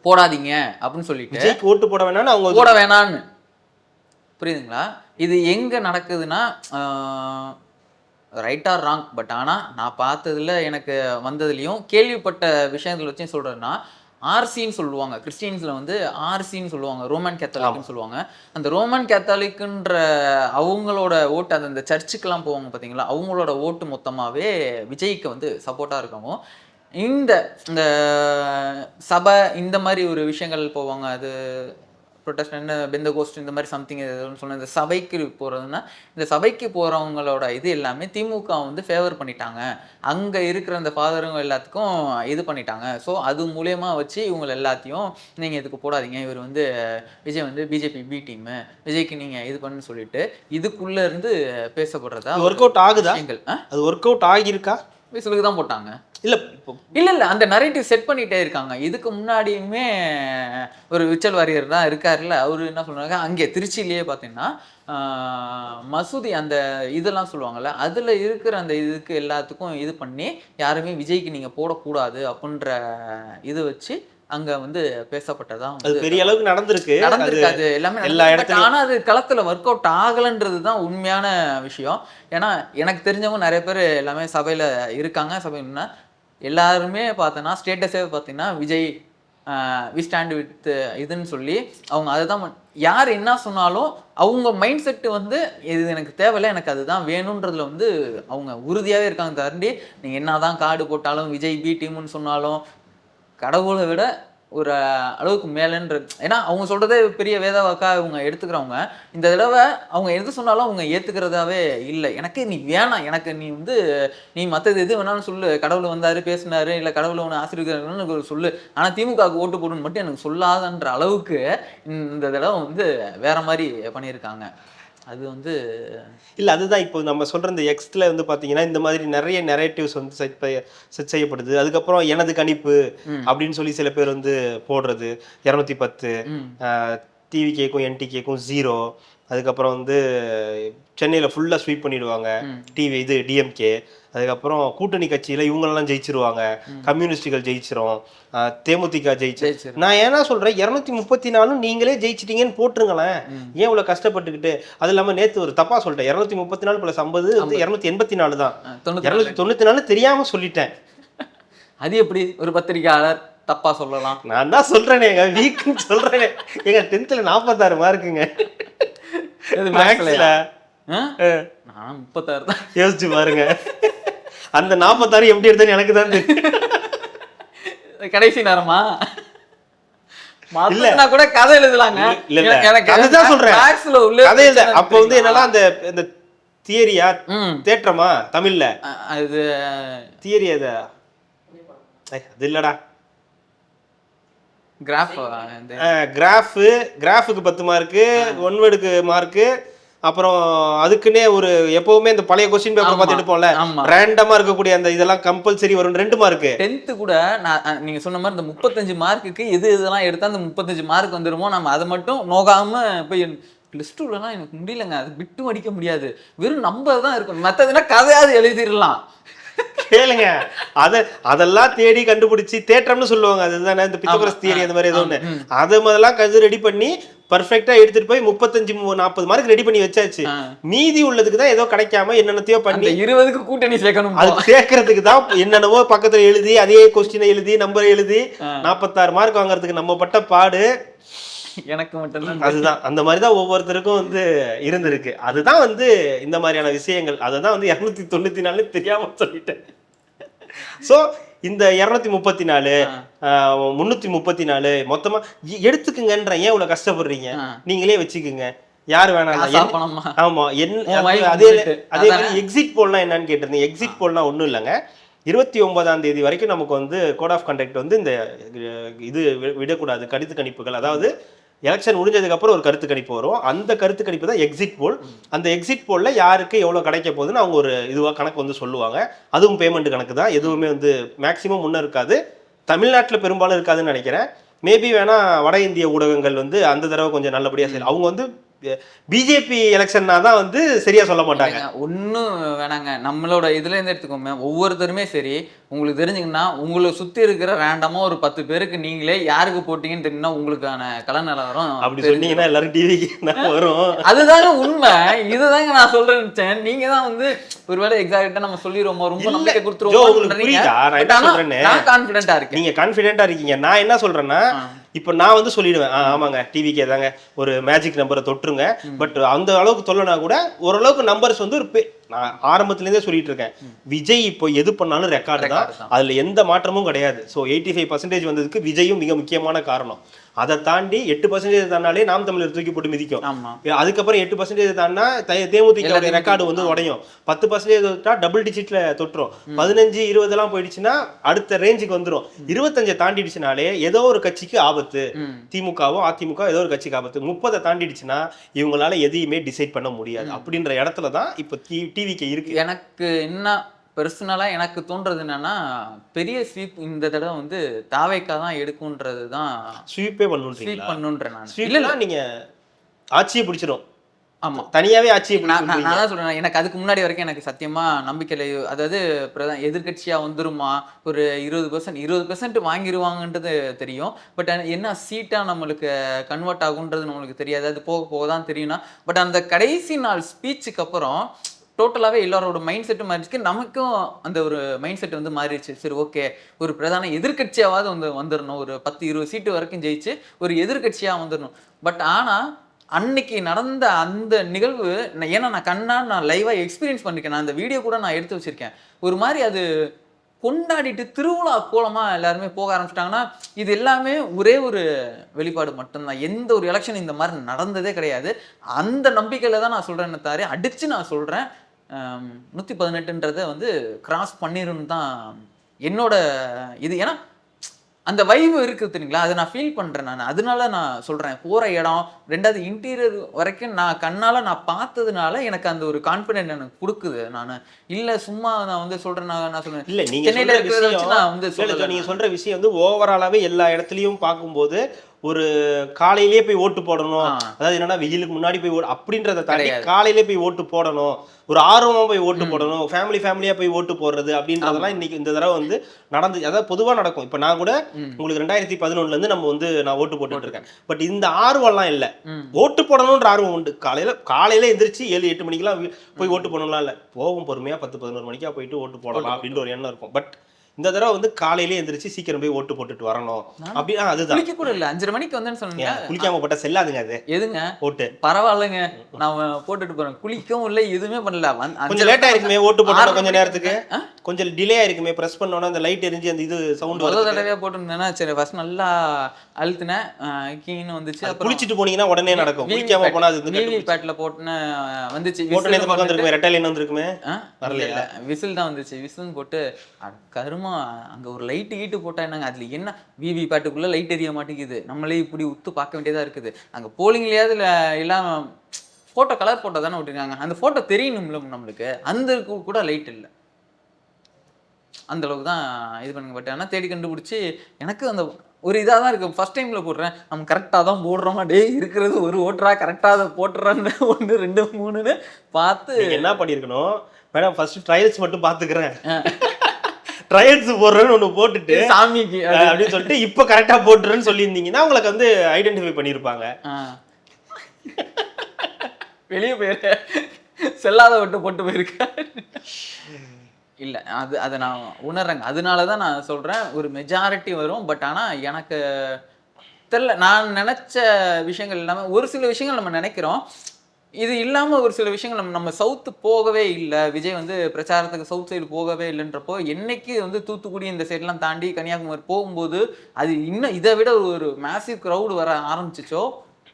போடாதீங்க அப்படின்னு சொல்லிட்டு ஓட்டு போட வேணான்னு அவங்க போட வேணான்னு. புரியுதுங்களா? இது எங்க நடக்குதுன்னா ரைட் ஆர் ராங், பட் ஆனால் நான் பார்த்ததுல எனக்கு வந்ததுலேயும் கேள்விப்பட்ட விஷயங்கள் வச்சும் சொல்கிறேன்னா, ஆர்சின்னு சொல்லுவாங்க கிறிஸ்டின்ஸில் வந்து, ஆர்சின்னு சொல்லுவாங்க ரோமன் கேத்தாலிக்னு சொல்லுவாங்க. அந்த ரோமன் கேத்தாலிக்குன்ற அவங்களோட ஓட்டு, அந்த சர்ச்சுக்கெல்லாம் போவாங்க பார்த்தீங்களா, அவங்களோட ஓட்டு மொத்தமாகவே விஜய்க்கு வந்து சப்போர்ட்டாக இருக்கவும், இந்த சபை இந்த மாதிரி ஒரு விஷயங்கள் போவாங்க, அது ப்ரொட்டஸ்ட் என்ன பெந்த கோஸ்ட் இந்த மாதிரி சம்திங் எதுன்னு சொன்ன இந்த சபைக்கு போகிறதுனா இந்த சபைக்கு போகிறவங்களோட இது எல்லாமே திமுக வந்து ஃபேவர் பண்ணிட்டாங்க. அங்கே இருக்கிற அந்த ஃபாதருங்க எல்லாத்துக்கும் இது பண்ணிட்டாங்க. ஸோ அது மூலயமா வச்சு இவங்க எல்லாத்தையும் நீங்கள் இதுக்கு போடாதீங்க, இவர் வந்து விஜய் வந்து பிஜேபி பி டீமு, விஜய்க்கு நீங்கள் இது பண்ணுன்னு சொல்லிட்டு இதுக்குள்ளே இருந்து பேசப்படுறதா ஒர்க் அவுட் ஆகுதா? அது ஒர்க் அவுட் ஆகியிருக்கா? விசிலுக்கு தான் போட்டாங்க. இல்ல அந்த நரேட்டிவ் செட் பண்ணிட்டே இருக்காங்க. இதுக்கு முன்னாடியுமே ஒரு விச்சல் வாரியர் தான் இருக்காருல்ல, அவரு என்ன சொல்றாங்க, அங்கே திருச்சியிலேயே பார்த்தீங்கன்னா மசூதி அந்த இதெல்லாம் சொல்லுவாங்கல்ல, அதுல இருக்கிற அந்த இதுக்கு எல்லாத்துக்கும் இது பண்ணி யாருமே விஜய்க்கு நீங்க போடக்கூடாது அப்படின்ற இது வச்சு அங்க வந்து பேசப்பட்டதா அது பெரிய அளவுக்கு நடந்திருக்கு. அது எல்லாமே எல்லா இடத்துலயும். ஆனா அது களத்துல ஒர்க் அவுட் ஆகலன்றது தான் உண்மையான விஷயம். ஏன்னா எனக்கு தெரிஞ்சவங்க நிறைய பேர் எல்லாமே சபையில இருக்காங்க. சபைன்னா எல்லாருமே பார்த்தோன்னா ஸ்டேட்டஸே பார்த்தீங்கன்னா விஜய் வி ஸ்டாண்ட் வித் இதுன்னு சொல்லி அவங்க அதை தான் யார் என்ன சொன்னாலும் அவங்க மைண்ட் செட்டு வந்து இது எனக்கு தேவையில்லை, எனக்கு அதுதான் வேணுன்றதுல வந்து அவங்க உறுதியாகவே இருக்காங்க. தாண்டி நீங்கள் என்ன தான் கார்டு போட்டாலும் விஜய் பி டீம்னு சொன்னாலும் கடவுளை விட ஒரு அளவுக்கு மேலேன்ற, ஏன்னா அவங்க சொல்கிறதே பெரிய வேதாவாக்கா இவங்க எடுத்துக்கிறவங்க. இந்த தடவை அவங்க எது சொன்னாலும் அவங்க ஏற்றுக்கிறதாவே இல்லை. எனக்கு நீ வேணாம், எனக்கு நீ வந்து நீ மற்றது எது வேணாலும் சொல்லு, கடவுள் வந்தார் பேசினாரு, இல்லை கடவுளை ஒன்று ஆசீர்வாதம்னு சொல்லு, ஆனால் திமுகவுக்கு ஓட்டு போடுன்னு மட்டும் எனக்கு சொல்லாதன்ற அளவுக்கு இந்த தடவை வந்து வேற மாதிரி பண்ணியிருக்காங்க. அது வந்து இல்லை, அதுதான் இப்போ நம்ம சொல்கிற இந்த எக்ஸ்ல வந்து பார்த்தீங்கன்னா இந்த மாதிரி நிறைய நெரேட்டிவ்ஸ் வந்து செட் செய்யப்படுது. அதுக்கப்புறம் எனது கணிப்பு அப்படின்னு சொல்லி சில பேர் வந்து போடுறது 210, டிவி கேக்கும் NTKக்கும் 0, அதுக்கப்புறம் வந்து சென்னையில் ஃபுல்லாக ஸ்வீப் பண்ணிடுவாங்க டிவி இது DMK, அதுக்கப்புறம் கூட்டணி கட்சியில் இவங்களெல்லாம் ஜெயிச்சிருவாங்க, கம்யூனிஸ்டுகள் ஜெயிச்சிரும், தேமுதிக ஜெயிச்சு. நான் ஏன்னா சொல்கிறேன் 234 நீங்களே ஜெயிச்சிட்டீங்கன்னு போட்டுருங்களேன், ஏன் இவ்வளோ கஷ்டப்பட்டுக்கிட்டு. அது இல்லாமல் நேற்று ஒரு தப்பாக சொல்லிட்டேன், 234 + 50 284 தான், 294 தெரியாமல் சொல்லிட்டேன். அது எப்படி ஒரு பத்திரிகையாளர் தப்பா சொல்லலாம்? நான் தான் சொல்றேனே, வீக்குன்னு சொல்றேனே. எங்க 10th 46 மார்க்குங்க. மேக்ஸ்ல நான் 36 தான். யோசிச்சு பாருங்க, அந்த 46 எப்படி எடுத்தேன்னு எனக்கு தான் தெரியும். கடைசி நேரமா இல்ல கூட கதை எழுதலாங்க. இல்ல அதுதான் சொல்றேன், கதை எழுத அப்ப வந்து என்னன்னா அந்த தியரியா தேற்றமா தமிழ்ல அது தியரி அது இல்லடா, கிராஃபுக்கு 10 மார்க்கு, ஒன் வேர்டுக்கு மார்க்கு, அப்புறம் அதுக்குன்னே ஒரு எப்பவுமே இந்த பழைய கொஸ்டின் பேப்பர் பார்த்து எடுப்போம்ல, ரேண்டமா இருக்கக்கூடிய அந்த இதெல்லாம் கம்பல்சரி வரும் 2 மார்க்கு. 10th கூட நான் நீங்க சொன்ன மாதிரி இந்த 35 மார்க்குக்கு எது இதெல்லாம் எடுத்தா அந்த 35 மார்க் வந்துருமோ, நம்ம அதை மட்டும் நோகாம போய் +2லலாம் எனக்கு முடியலங்க, அது பிட்டும் அடிக்க முடியாது, வெறும் நம்பர் தான் இருக்கும், மற்றதுனா கதையாவது எழுதிடலாம். கேளுங்க, அதெல்லாம் தேடி கண்டுபிடிச்சி தேற்றம்னு சொல்லுவாங்க, அதுதானே இந்த பித்தகோரஸ் தியரி அந்த மாதிரி ஏதோ ஒன்று, அதை முதல்லாம் ரெடி பண்ணி பர்ஃபெக்டா எடுத்துட்டு போய் 35-40 மார்க் ரெடி பண்ணி வச்சாச்சு. மீதி உள்ளதுக்கு தான் ஏதோ கிடைக்காம என்னென்னத்தையோ பண்ணி 20க்கு கூட்டணி சேர்க்கணும், அது சேர்க்கறதுக்கு தான் என்னென்னவோ பக்கத்துல எழுதி அதே கொஸ்டினை எழுதி நம்பர் எழுதி 46 மார்க் வாங்குறதுக்கு நம்ம பட்ட பாடு எனக்கு மட்டும் அதுதான். அந்த மாதிரிதான் ஒவ்வொருத்தருக்கும் வந்து இருந்திருக்கு. அதுதான் வந்து இந்த மாதிரியான விஷயங்கள், அதுதான் வந்து 294 தெரியாம சொல்லிட்டேன். சோ இந்த 234 334 மொத்தமா எடுத்துக்குங்கன்ற, ஏன் இவ்வளவு கஷ்டப்படுறீங்க, நீங்களே வச்சுக்குங்க, யாரு வேணாம். ஆமா, அதே மாதிரி எக்ஸிட் போல்னா என்னன்னு கேட்டிருந்தீங்க. எக்ஸிட் போல்னா ஒண்ணும் இல்லைங்க, 29ஆம் தேதி வரைக்கும் நமக்கு வந்து கோட் ஆஃப் கண்டக்ட் வந்து இந்த இது விடக்கூடாது கருத்து கணிப்புகள், அதாவது எலெக்ஷன் முடிஞ்சதுக்கு அப்புறம் ஒரு கருத்து கணிப்பு வரும், அந்த கருத்து கணிப்பு தான் எக்ஸிட் போல். அந்த எக்ஸிட் போல்ல யாருக்கு எவ்வளவு கிடைக்க போகுதுன்னு அவங்க ஒரு இதுவா கணக்கு வந்து சொல்லுவாங்க. அதுவும் பேமெண்ட் கணக்கு தான், எதுவுமே வந்து மேக்சிமம் முன்ன இருக்காது, தமிழ்நாட்டில் பெரும்பாலும் இருக்காதுன்னு நினைக்கிறேன். மேபி வேணா வட இந்திய ஊடகங்கள் வந்து அந்த தடவை கொஞ்சம் நல்லபடியா செய்யலாம். அவங்க வந்து பிஜேபி எலெக்ஷன்னா தான் வந்து சரியா சொல்ல மாட்டாங்க. ஒன்றும் வேணாங்க, நம்மளோட இதுல இருந்து எடுத்துக்கோங்க, ஒவ்வொருத்தருமே சரி உங்களுக்கு தெரிஞ்சுங்கன்னா உங்களை சுத்தி இருக்கிற ரேண்டமா ஒரு 10 பேருக்கு நீங்களே யாருக்கு போட்டீங்கன்னு தெரியும்னா உங்களுக்கான கலன் நிலவரம் அப்படி சொன்னீங்கன்னா எல்லாரும் டிவிக்கு வரும். அதுதாங்க உண்மை, இதுதாங்க நான் சொல்றேன். நீங்க தான் வந்து ஒருவேளை எக்ஸாக்டா நம்ம சொல்லிடுவோம், ரொம்ப நம்பிக்கை கொடுத்துருவோம். நான் கான்ஃபிடென்ட்டா இருக்கேன், நீங்க கான்ஃபிடென்ட்டா இருக்கீங்க. நான் என்ன சொல்றேன்னா, இப்போ நான் வந்து சொல்லிடுவேன், ஆமாங்க டிவிக்கே தாங்க ஒரு மேஜிக் நம்பரை தொட்டுருங்க, பட் அந்த அளவுக்கு சொல்லனா கூட ஓரளவுக்கு நம்பர்ஸ் வந்து ஒரு நான் ஆரம்பத்துலேருந்தே சொல்லிட்டு இருக்கேன், விஜய் இப்போ எது பண்ணாலும் ரெக்கார்டு தான், அதுல எந்த மாற்றமும் கிடையாது. ஸோ 85% வந்ததுக்கு விஜயும் மிக முக்கியமான காரணம். அதை தாண்டி 8% தாண்டாலே நாம் தமிழர் தூக்கி போட்டு மிதிக்கும். ஆமா. அதுக்கப்புறம் 8% தாண்டா தேமுதிக ரெக்கார்டு வந்து உடையும். 10% தொட்டா டபுள் டிஜிட்ல தொட்டுரும். 15-20 எல்லாம் போயிடுச்சுன்னா அடுத்த ரேஞ்சுக்கு வந்துடும். 25 தாண்டிடுச்சுனாலே ஏதோ ஒரு கட்சிக்கு ஆபத்து. திமுகவோ அதிமுக ஏதோ ஒரு கட்சிக்கு ஆபத்து. 30 தாண்டிடுச்சுன்னா இவங்களால எதையுமே டிசைட் பண்ண முடியாது. அப்படின்ற இடத்துல தான் இப்போ டிவிக்கு இருக்கு. எனக்கு என்ன பர்சனலா எனக்கு தோன்றது என்னன்னா, பெரிய ஸ்வீப் இந்த தடவை வந்து தாவேக்கா தான் எடுக்கும்ன்றது தான். ஸ்வீப்பே ஸ்வீப் பண்ணுன்றேன் நான். இல்ல நீங்க ஆட்சியை பிடிச்சிடும். ஆமா, தனியாவே ஆட்சியை நான் தான் சொல்றேன். எனக்கு அதுக்கு முன்னாடி வரைக்கும் எனக்கு சத்தியமா நம்பிக்கை இல்லை. அதாவது எதிர்கட்சியா வந்துருமா, ஒரு 20% வாங்கிடுவாங்கன்றது தெரியும். பட் என்ன சீட்டா நம்மளுக்கு கன்வெர்ட் ஆகுன்றது நம்மளுக்கு தெரியாது. அது போக போக தான் தெரியும்னா. பட் அந்த கடைசி நாள் ஸ்பீச்சுக்கு அப்புறம் டோட்டலாகவே எல்லாரோட மைண்ட் செட்டும் மாறிடுச்சு. நமக்கும் அந்த ஒரு மைண்ட் செட் வந்து மாறிடுச்சு. சரி, ஓகே, ஒரு பிரதான எதிர்கட்சியாவது வந்துடணும். ஒரு 10-20 சீட்டு வரைக்கும் ஜெயிச்சு ஒரு எதிர்கட்சியாக வந்துடணும். பட் ஆனால் அன்னைக்கு நடந்த அந்த நிகழ்வு, ஏன்னா நான் லைவாக எக்ஸ்பீரியன்ஸ் பண்ணிருக்கேன். நான் அந்த வீடியோ கூட நான் எடுத்து வச்சிருக்கேன். ஒரு மாதிரி அது கொண்டாடிட்டு திருவிழா கோலமாக எல்லாருமே போக ஆரம்பிச்சிட்டாங்கன்னா, இது எல்லாமே ஒரே ஒரு வெளிப்பாடு மட்டும்தான். எந்த ஒரு எலெக்ஷன் இந்த மாதிரி நடந்ததே கிடையாது. அந்த நம்பிக்கையில் தான் நான் சொல்கிறேன்னு தவிர அடித்து நான் சொல்கிறேன் 118ன்றதை வந்து கிராஸ் பண்ணிருன்னு தான் என்னோட இது. ஏன்னா அந்த வைவு இருக்குது தெரியுங்களா, அதை நான் ஃபீல் பண்ணுறேன். நான் அதனால நான் சொல்கிறேன். போகிற இடம், ரெண்டாவது இன்டீரியர் வரைக்கும் நான் கண்ணால் நான் பார்த்ததுனால எனக்கு அந்த ஒரு கான்ஃபிடென்ட் எனக்கு கொடுக்குது. நான் இல்லை சும்மா நான் வந்து சொல்கிறேன். நான் சொல்கிறேன் இல்லை, நீங்கள் நீங்கள் சொல்கிற விஷயம் வந்து ஓவராலாகவே எல்லா இடத்துலையும் பார்க்கும்போது ஒரு காலையிலேயே போய் ஓட்டு போடணும், அதாவது என்னன்னா வெயிலுக்கு முன்னாடி போய் அப்படின்றத தாண்டி காலையிலே போய் ஓட்டு போடணும், ஒரு ஆர்வமா போய் ஓட்டு போடணும், ஃபேமிலியா போய் ஓட்டு போடுறது அப்படின்றதெல்லாம் இன்னைக்கு இந்த தடவை வந்து நடந்து, அதாவது பொதுவாக நடக்கும். இப்போ நான் கூட உங்களுக்கு 2011 இருந்து நம்ம வந்து நான் ஓட்டு போட்டுட்டு இருக்கேன். பட் இந்த ஆர்வம்லாம் இல்லை. ஓட்டு போடணுன்ற ஆர்வம் உண்டு. காலையில எந்திரிச்சு 7-8 மணிக்கெல்லாம் போய் ஓட்டு போடணும்லாம் இல்லை. போகும் பொறுமையா 10-11 மணிக்கா போயிட்டு ஓட்டு போடலாம் அப்படின்ற ஒரு எண்ணம் இருக்கும். பட் இந்த தடவை வந்து காலையிலே எந்திரிச்சு சீக்கிரம் போய் ஓட்டு போட்டுட்டு வரணும் அப்படின்னா அதுதான். குளிக்க கூட இல்ல, 5:30 மணிக்கு வந்தேன்னு சொன்னீங்க. குளிக்காம போட்டா செல்லாதுங்க. அது எதுங்க ஓட்டு பரவாயில்லைங்க, நான் போட்டுட்டு போறேன். குளிக்கவும் இல்லை, எதுவுமே பண்ணல. கொஞ்சம் லேட்டா இருக்குமே ஓட்டு போட்டா, கொஞ்சம் நேரத்துக்கு கொஞ்சம் டிலே ஆயிருக்குமே. பிரஸ் பண்ணோன்னா அந்த லைட் எரிஞ்சு அந்த இது சவுண்ட் ஒரு தடவையா போட்டுருந்தேன்னா சரி, ஃபர்ஸ்ட் நல்லா அழுத்தினேன், கீன்னு வந்துச்சு. அப்புறம் குளிச்சுட்டு போனீங்கன்னா உடனே நடக்கும். குளிக்காம போனா அது விவி பேட்ல போட்டுன்னு வந்துச்சு. ரெட்டை லைன் வந்துருக்குமே, வரல, விசில் தான் வந்துச்சு. விசில் போட்டு கரும அங்க ஒரு லைட் கீட்டு போட்டா என்னங்க, அதுல என்ன விவி பேட்டுக்குள்ள லைட் எரிய மாட்டேங்குது. நம்மளே இப்படி உத்து பார்க்க வேண்டியதா இருக்குது. அங்க போலிங்லயாவது எல்லாம் போட்டோ கலர் போட்டோ தானே விட்டுருக்காங்க. அந்த போட்டோ தெரியணும்ல நம்மளுக்கு, அந்த கூட லைட் இல்லை. அந்த அளவுக்கு தான் இது பண்ணுங்க. பட் ஆனால் தேடி கண்டுபிடிச்சி எனக்கு அந்த ஒரு இதாக தான் இருக்குது. ஃபர்ஸ்ட் டைமில் போடுறேன், நம்ம கரெக்டாக தான் போடுறோமா, டே இருக்கிறது ஒரு ஓட்டரா கரெக்டாக அதை போட்டுறான்னு 1 2 3ன்னு பார்த்து என்ன பண்ணியிருக்கணும் மேடம். ஃபர்ஸ்ட் ட்ரையல்ஸ் மட்டும் பார்த்துக்கிறேன், ட்ரையல்ஸ் போடுறேன்னு ஒன்று போட்டுட்டு சாமிக்கு அப்படின்னு சொல்லிட்டு இப்போ கரெக்டாக போட்டுறேன்னு சொல்லியிருந்தீங்கன்னா உங்களுக்கு வந்து ஐடென்டிஃபை பண்ணியிருப்பாங்க. வெளியே போயிருக்க செல்லாத விட்டு போட்டு போயிருக்க இல்லை, அதை நான் உணர்றேங்க. அதனால தான் நான் சொல்கிறேன் ஒரு மெஜாரிட்டி வரும். பட் ஆனால் எனக்கு தெரில, நான் நினச்ச விஷயங்கள் இல்லாமல் ஒரு சில விஷயங்கள் நம்ம நினைக்கிறோம். இது இல்லாமல் ஒரு சில விஷயங்கள் நம்ம சவுத்து போகவே இல்லை. விஜய் வந்து பிரச்சாரத்துக்கு சவுத் சைடு போகவே இல்லைன்றப்போ, என்னைக்கு வந்து தூத்துக்குடி இந்த சைட்லாம் தாண்டி கன்னியாகுமரி போகும்போது அது இன்னும் இதை விட ஒரு மேசிவ் க்ரௌடு வர ஆரம்பிச்சிச்சோ,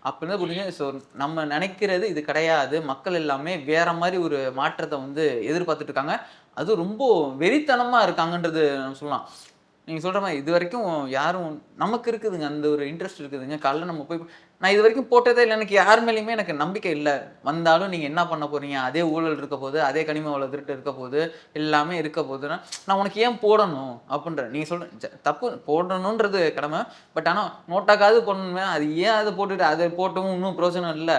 அப்படின்னு புரிஞ்சு. ஸோ நம்ம நினைக்கிறது இது கிடையாது. மக்கள் எல்லாமே வேற மாதிரி ஒரு மாற்றத்தை வந்து எதிர்பார்த்துட்டு இருக்காங்க. அது ரொம்ப வெறித்தனமாக இருக்காங்கன்றது நம்ம சொல்லலாம். நீங்கள் சொல்கிற மாதிரி இது வரைக்கும் யாரும் நமக்கு இருக்குதுங்க, அந்த ஒரு இன்ட்ரெஸ்ட் இருக்குதுங்க. காலைல நம்ம போய் நான் இது வரைக்கும் போட்டதே இல்லை. எனக்கு யார் மேலேயுமே எனக்கு நம்பிக்கை இல்லை. வந்தாலும் நீங்கள் என்ன பண்ண போகிறீங்க, அதே ஊழல் இருக்க போது, அதே கனிம வள திருட்டு இருக்க போது, எல்லாமே இருக்க போதுன்னா நான் உனக்கு ஏன் போடணும் அப்படின்ற. நீங்கள் சொல்கிற தப்பு, போடணுன்றது கடமை. பட் ஆனால் நோட்டாக்காவது போடணுமே, அது ஏன் அதை போட்டுட்டு அதை போட்டவும் இன்னும் பிரயோஜனம் இல்லை.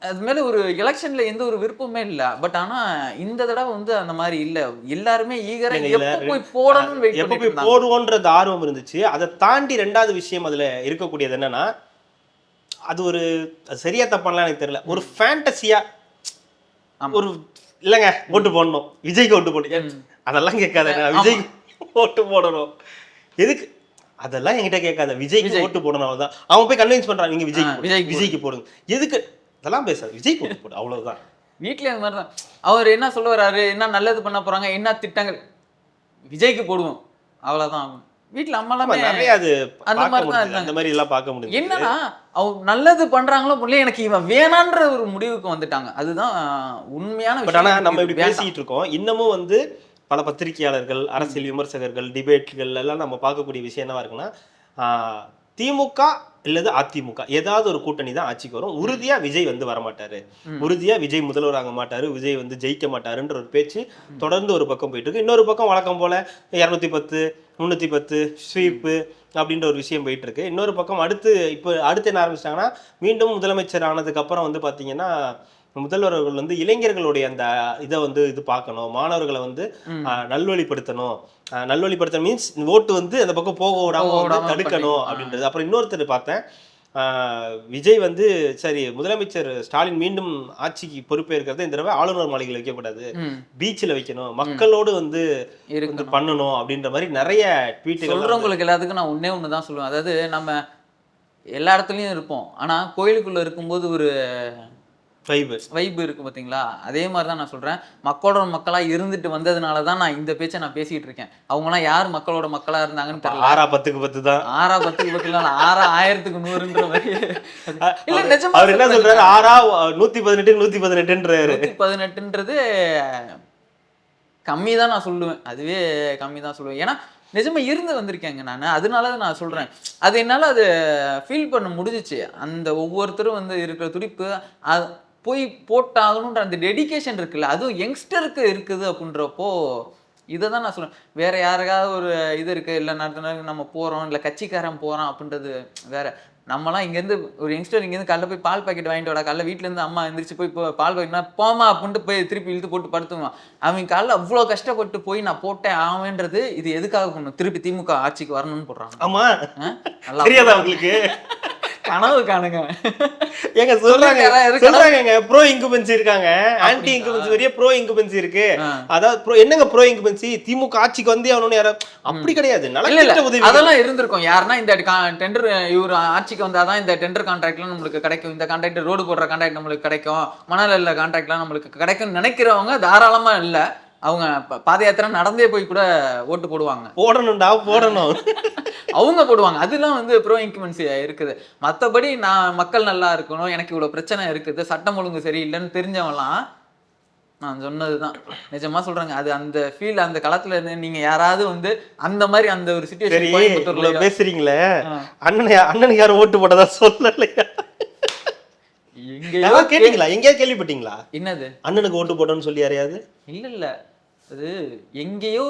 அது மேலே ஒரு எலெக்ஷனில் எந்த ஒரு விருப்பமே இல்லை. பட் ஆனால் இந்த தடவை வந்து அந்த மாதிரி இல்லை. எல்லாருமே ஈகராக எப்போ போய் போடணும்னு எப்போ போய் போடுவோன்றது ஆர்வம் இருந்துச்சு. அதை தாண்டி 2வது விஷயம் அதில் இருக்கக்கூடியது என்னன்னா, அது ஒரு சரியா தப்பானலாம் எனக்கு தெரியல, ஒரு ஃபேண்டசியா ஒரு இல்லைங்க ஓட்டு போடணும், விஜய்க்கு ஓட்டு போட்டு அதெல்லாம் கேட்காத, விஜய்க்கு ஓட்டு போடணும் எதுக்கு அதெல்லாம் என்கிட்ட கேட்காத, விஜய்க்கு ஓட்டு போடணும். அவ்வளோதான். அவன் போய் கன்வின்ஸ் பண்றான், நீங்க விஜய்க்கு போடுங்க, எதுக்கு அதெல்லாம் பேசாது, விஜய்க்கு ஓட்டு போடு, அவ்வளவுதான். வீட்லயே அந்த மாதிரி தான். அவர் என்ன சொல்ல வர்றாரு, என்ன நல்லது பண்ண போறாங்க, என்ன திட்டங்கள், விஜய்க்கு போடுவோம், அவ்வளோதான். வீட்டுல அம்மாலாமே நிறைய அது அந்த பார்க்க மாதிரி தான் முடியுது. இருந்தாங்க. அந்த மாதிரி எல்லாம் பார்க்க முடியுது. என்னன்னா அவங்க நல்லது பண்றாங்களோ புள்ள எனக்கு இவன் வேணான்ற ஒரு முடிவுக்கு வந்துட்டாங்க. அதுதான் உண்மையான பட் ஆனா நம்ம விஷயம். இப்படி இது வேண்டாம். பேசிட்டு இருக்கோம், இன்னமும் வந்து பல பத்திரிகையாளர்கள், அரசியல் விமர்சகர்கள், டிபேட்கள் எல்லாம் நம்ம பார்க்கக்கூடிய விஷயம் என்னவா இருக்குன்னா, திமுக இல்லது அதிமுக ஏதாவது ஒரு கூட்டணி தான் ஆட்சிக்கு வரும். உறுதியா விஜய் வந்து வரமாட்டாரு, உறுதியா விஜய் முதல்வர் ஆக மாட்டாரு, விஜய் வந்து ஜெயிக்க மாட்டாருன்ற ஒரு பேச்சு தொடர்ந்து ஒரு பக்கம் போயிட்டு இருக்கு. இன்னொரு பக்கம் வழக்கம் போல 210 310 ஸ்வீப்பு அப்படின்ற ஒரு விஷயம் போயிட்டு இருக்கு. இன்னொரு பக்கம் அடுத்து என்ன ஆரம்பிச்சிட்டாங்கன்னா, மீண்டும் முதலமைச்சர் ஆனதுக்கு அப்புறம் வந்து பாத்தீங்கன்னா முதல்வர்கள் வந்து இளைஞர்களுடைய அந்த இதை வந்து இது பார்க்கணும், மாணவர்களை வந்து நல்வழிப்படுத்தணும். நல்வழிப்படுத்தணும் மீன்ஸ் ஓட்டு வந்து அந்த பக்கம் போக விடாம தடுக்கணும் அப்படின்றது. அப்புறம் இன்னொருத்தர் பார்த்தேன், விஜய் வந்து சரி முதலமைச்சர் ஸ்டாலின் மீண்டும் ஆட்சிக்கு பொறுப்பேற்கிறத இந்த தடவை ஆளுநர் மாளிகையில் வைக்கக்கூடாது, பீச்சில் வைக்கணும், மக்களோடு வந்து பண்ணணும் அப்படின்ற மாதிரி நிறைய ட்வீட்டுகள் சொல்றவங்களுக்கு எல்லாத்துக்கும் நான் ஒண்ணு தான் சொல்லுவேன். அதாவது நம்ம எல்லா இடத்துலயும் இருப்போம், ஆனா கோயிலுக்குள்ள இருக்கும்போது ஒரு வைப் இருக்கு பாத்தீங்களா? அதே மாதிரி தான் நான் சொல்றேன். மக்களோட மக்களா இருந்துட்டு வந்ததுனால தான் நான் இந்த பேச்சை நான் பேசிட்டு இருக்கேன். அவங்கலாம் யார் மக்களோட மக்களா இருந்தாங்கன்னு தெரியல. 10க்கு 10 தான். 10க்கு 10 இல்ல, 1000க்கு 100ன்ற மாதிரி. இல்ல நிஜமா அவர் என்ன சொல்றாரு, 118 118ன்றாரு. 118ன்றது கம்மி தான் நான் சொல்லுவேன். அதுவே கம்மி தான் சொல்லுவேன். ஏன்னா நிஜமா இருந்து வந்திருக்கேங்க நான். அதனால தான் நான் சொல்றேன். அது என்னால அது ஃபீல் பண்ண முடிஞ்சிச்சு. அந்த ஒவ்வொருத்தரும் வந்து இருக்கிற துடிப்பு போய் போட்டாகணுன்ற அந்த டெடிகேஷன் இருக்குல்ல, அதுவும் யங்ஸ்டருக்கு இருக்குது அப்படின்றப்போ இதை தான் நான் சொல்றேன். வேற யாருக்காவது ஒரு இது இருக்கு, இல்லை நடத்துனாங்க நம்ம போறோம், இல்லை கட்சிக்காரன் போறான் அப்படின்றது வேற. நம்மலாம் இங்கேருந்து ஒரு யங்ஸ்டர் இங்கேருந்து காலைல போய் பால் பாக்கெட் வாங்கிட்டு வாடா, காலைல வீட்டிலேருந்து அம்மா எந்திரிச்சு போய் பால் பாக்கெட்னா போமா அப்படின்ட்டு போய் திருப்பி இழுத்து போட்டு படுத்துவான். அவன் காலைல அவ்வளோ கஷ்டப்பட்டு போய் நான் போட்டேன் ஆவேன்றது இது எதுக்காக பண்ணணும்? திருப்பி திமுக ஆட்சிக்கு வரணும்னு போடுறாங்க. ஆமா, நல்லா தெரியாதா உங்களுக்கு? கனவு காணுங்க. ஏங்க சொல்றாங்க ப்ரோ இன்குபென்சி இருக்காங்க, ஆன்டி இன்குபென்சி வரைய ப்ரோ இன்குபென்சி இருக்கு. அதாவது என்னங்க ப்ரோ இன்குபென்சி? திமுக ஆட்சிக்கு வந்து அவனு யாரும் அப்படி கிடையாது. நலத்திட்ட உதவி அதெல்லாம் இருந்திருக்கும். யாருன்னா இந்த டெண்டர் இவர் ஆட்சிக்கு வந்தாதான் இந்த டெண்டர் கான்ட்ராக்ட்லாம் நம்மளுக்கு கிடைக்கும், இந்த கான்ட்ராக்ட் ரோடு போடுற கான்ட்ராக்ட் நம்மளுக்கு கிடைக்கும், மணல் இல்ல கான்ட்ராக்ட்லாம் நம்மளுக்கு கிடைக்கும்னு நினைக்கிறவங்க தாராளமா இல்ல, அவங்க பாத யாத்திரை நடந்தே போய் கூட ஓட்டு போடுவாங்க. போடணும் அவங்க போடுவாங்க. அதெல்லாம் வந்து ப்ரோ இன்குமென்சி இருக்குது. மற்றபடி நான் மக்கள் நல்லா இருக்கணும், எனக்கு இவ்வளோ பிரச்சனை இருக்குது, சட்டம் ஒழுங்கு சரியில்லைன்னு தெரிஞ்சவங்களாம் நான் சொன்னதுதான் நிஜமா சொல்றாங்க. அது அந்த ஃபீல் அந்த களத்துல இருந்து நீங்க யாராவது வந்து அந்த மாதிரி அந்த ஒரு சிச்சுவேஷன் பேசுறீங்களே, அண்ணனுக்கு யாரும் ஓட்டு போட்டதா சொல்லலையா? கேட்டீங்களா? எங்கேயாவது கேள்விப்பட்டீங்களா? என்னது அண்ணனுக்கு ஓட்டு போட்டோன்னு சொல்லி யாரையாவது? இல்ல அது எங்கேயோ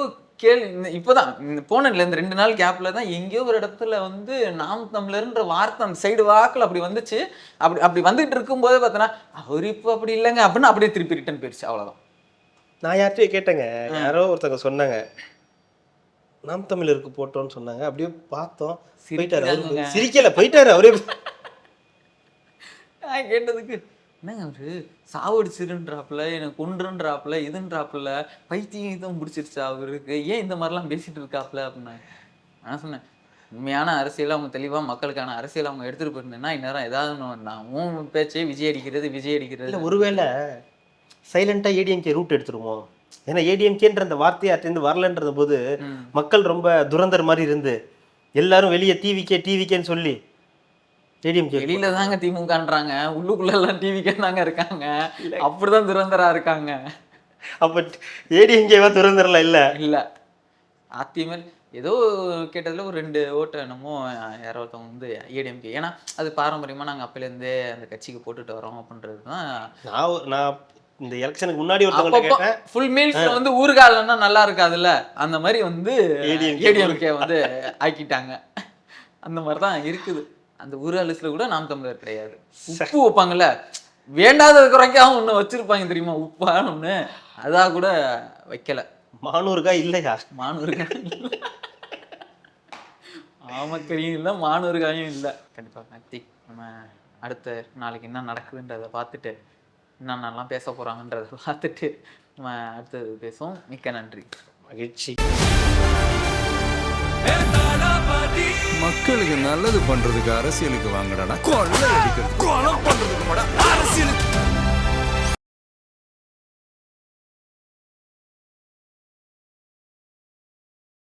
இப்போதான் போனதுல இந்த 2 நாள் கேப்ல தான் எங்கேயோ ஒரு இடத்துல வந்து நாம் தமிழர்ன்ற வார்த்தை அந்த சைடு வாக்குல அப்படி வந்துச்சு. அப்படி வந்துட்டு இருக்கும்போது பார்த்தோன்னா அவர் இப்போ அப்படி இல்லைங்க அப்படின்னு அப்படியே திருப்பி ரிட்டர்ன் போயிடுச்சு. அவ்வளவுதான். நான் யார்கிட்டயே கேட்டேங்க, யாரோ ஒருத்தங்க சொன்னாங்க நாம் தமிழருக்கு போட்டோன்னு சொன்னாங்க. அப்படியே பார்த்தோம், போயிட்டாரு. சிரிக்கல, போயிட்டாரு அவரே. கேட்டதுக்கு என்னங்க அவரு சாவடிச்சிருன்றாப்புல, எனக்கு கொன்றுன்றாப்புல, இதுன்றாப்புல, பைத்தியம் பிடிச்சிருச்சா அவருக்கு, ஏன் இந்த மாதிரிலாம் பேசிட்டு இருக்காப்புல அப்படின்னா நான் சொன்னேன், உண்மையான அரசியல் அவங்க தெளிவா மக்களுக்கான அரசியல் அவங்க எடுத்துட்டு போயிருந்தேன்னா இந்நேரம் ஏதாவது நான் மூணு பேச்சே விஜய் அடிக்கிறது. ஒருவேளை சைலண்டா ஏடிஎம்கே ரூட் எடுத்துருவோம். ஏன்னா ஏடிஎம்கேன்ற அந்த வார்த்தையை அட்டேந்து வரலன்றது போது மக்கள் ரொம்ப துரந்தர் மாதிரி இருந்து எல்லாரும் வெளியே டிவிக்கேன்னு சொல்லி வெளியில தாங்க திமுகன்றாங்க, உள்ளுக்குள்ள எல்லாம் டிவிக்கே தாங்க இருக்காங்க. அப்படிதான் துரந்தரா இருக்காங்க. அப்ப ஏடிஎம்கேவா துரந்தரல இல்ல அதிமுக ஏதோ கேட்டதுல ஒரு 2 ஓட்டு என்னமோ யாரோ ஒருத்தவங்க வந்து ஏடிஎம்கே. ஏன்னா அது பாரம்பரியமா நாங்க அப்பலேருந்தே அந்த கட்சிக்கு போட்டுட்டு வரோம் அப்படின்றதுதான். நான் இந்த எலெக்ஷனுக்கு முன்னாடி ஒருத்தவங்க கேட்டேன், ஃபுல் மீல்ஸ் வந்து ஊர்காலன்னா நல்லா இருக்காதுல்ல, அந்த மாதிரி வந்து ஏடிஎம்கே வந்து ஆக்கிட்டாங்க. அந்த மாதிரிதான் இருக்குது. அந்த ஊரா லிஸ்ட்ல கூட நாம் தமிழர் கிடையாது. உப்பு வைப்பாங்கல்ல, வேண்டாத குறைக்காம ஒண்ணு வச்சிருப்பாங்க தெரியுமா, உப்பான்னு ஒண்ணு, அதான் கூட வைக்கல. மானூறுகாய் இல்லையா? மானூறுகாய் ஆமக்கறியும் இல்லை, மானூறுகாயும் இல்லை. கண்டிப்பா நத்தி நம்ம அடுத்த நாளைக்கு என்ன நடக்குதுன்றதை பார்த்துட்டு என்னென்னலாம் பேச போறாங்கன்றதை பார்த்துட்டு நம்ம அடுத்தது பேசுவோம். மிக்க நன்றி, மகிழ்ச்சி. மக்களுக்கு நல்லது பண்றதுக்கு அரசியலுக்கு வாங்கடா, கொலை அடிக்கிறது, கொலை பண்றதுக்கு அரசியலுக்கு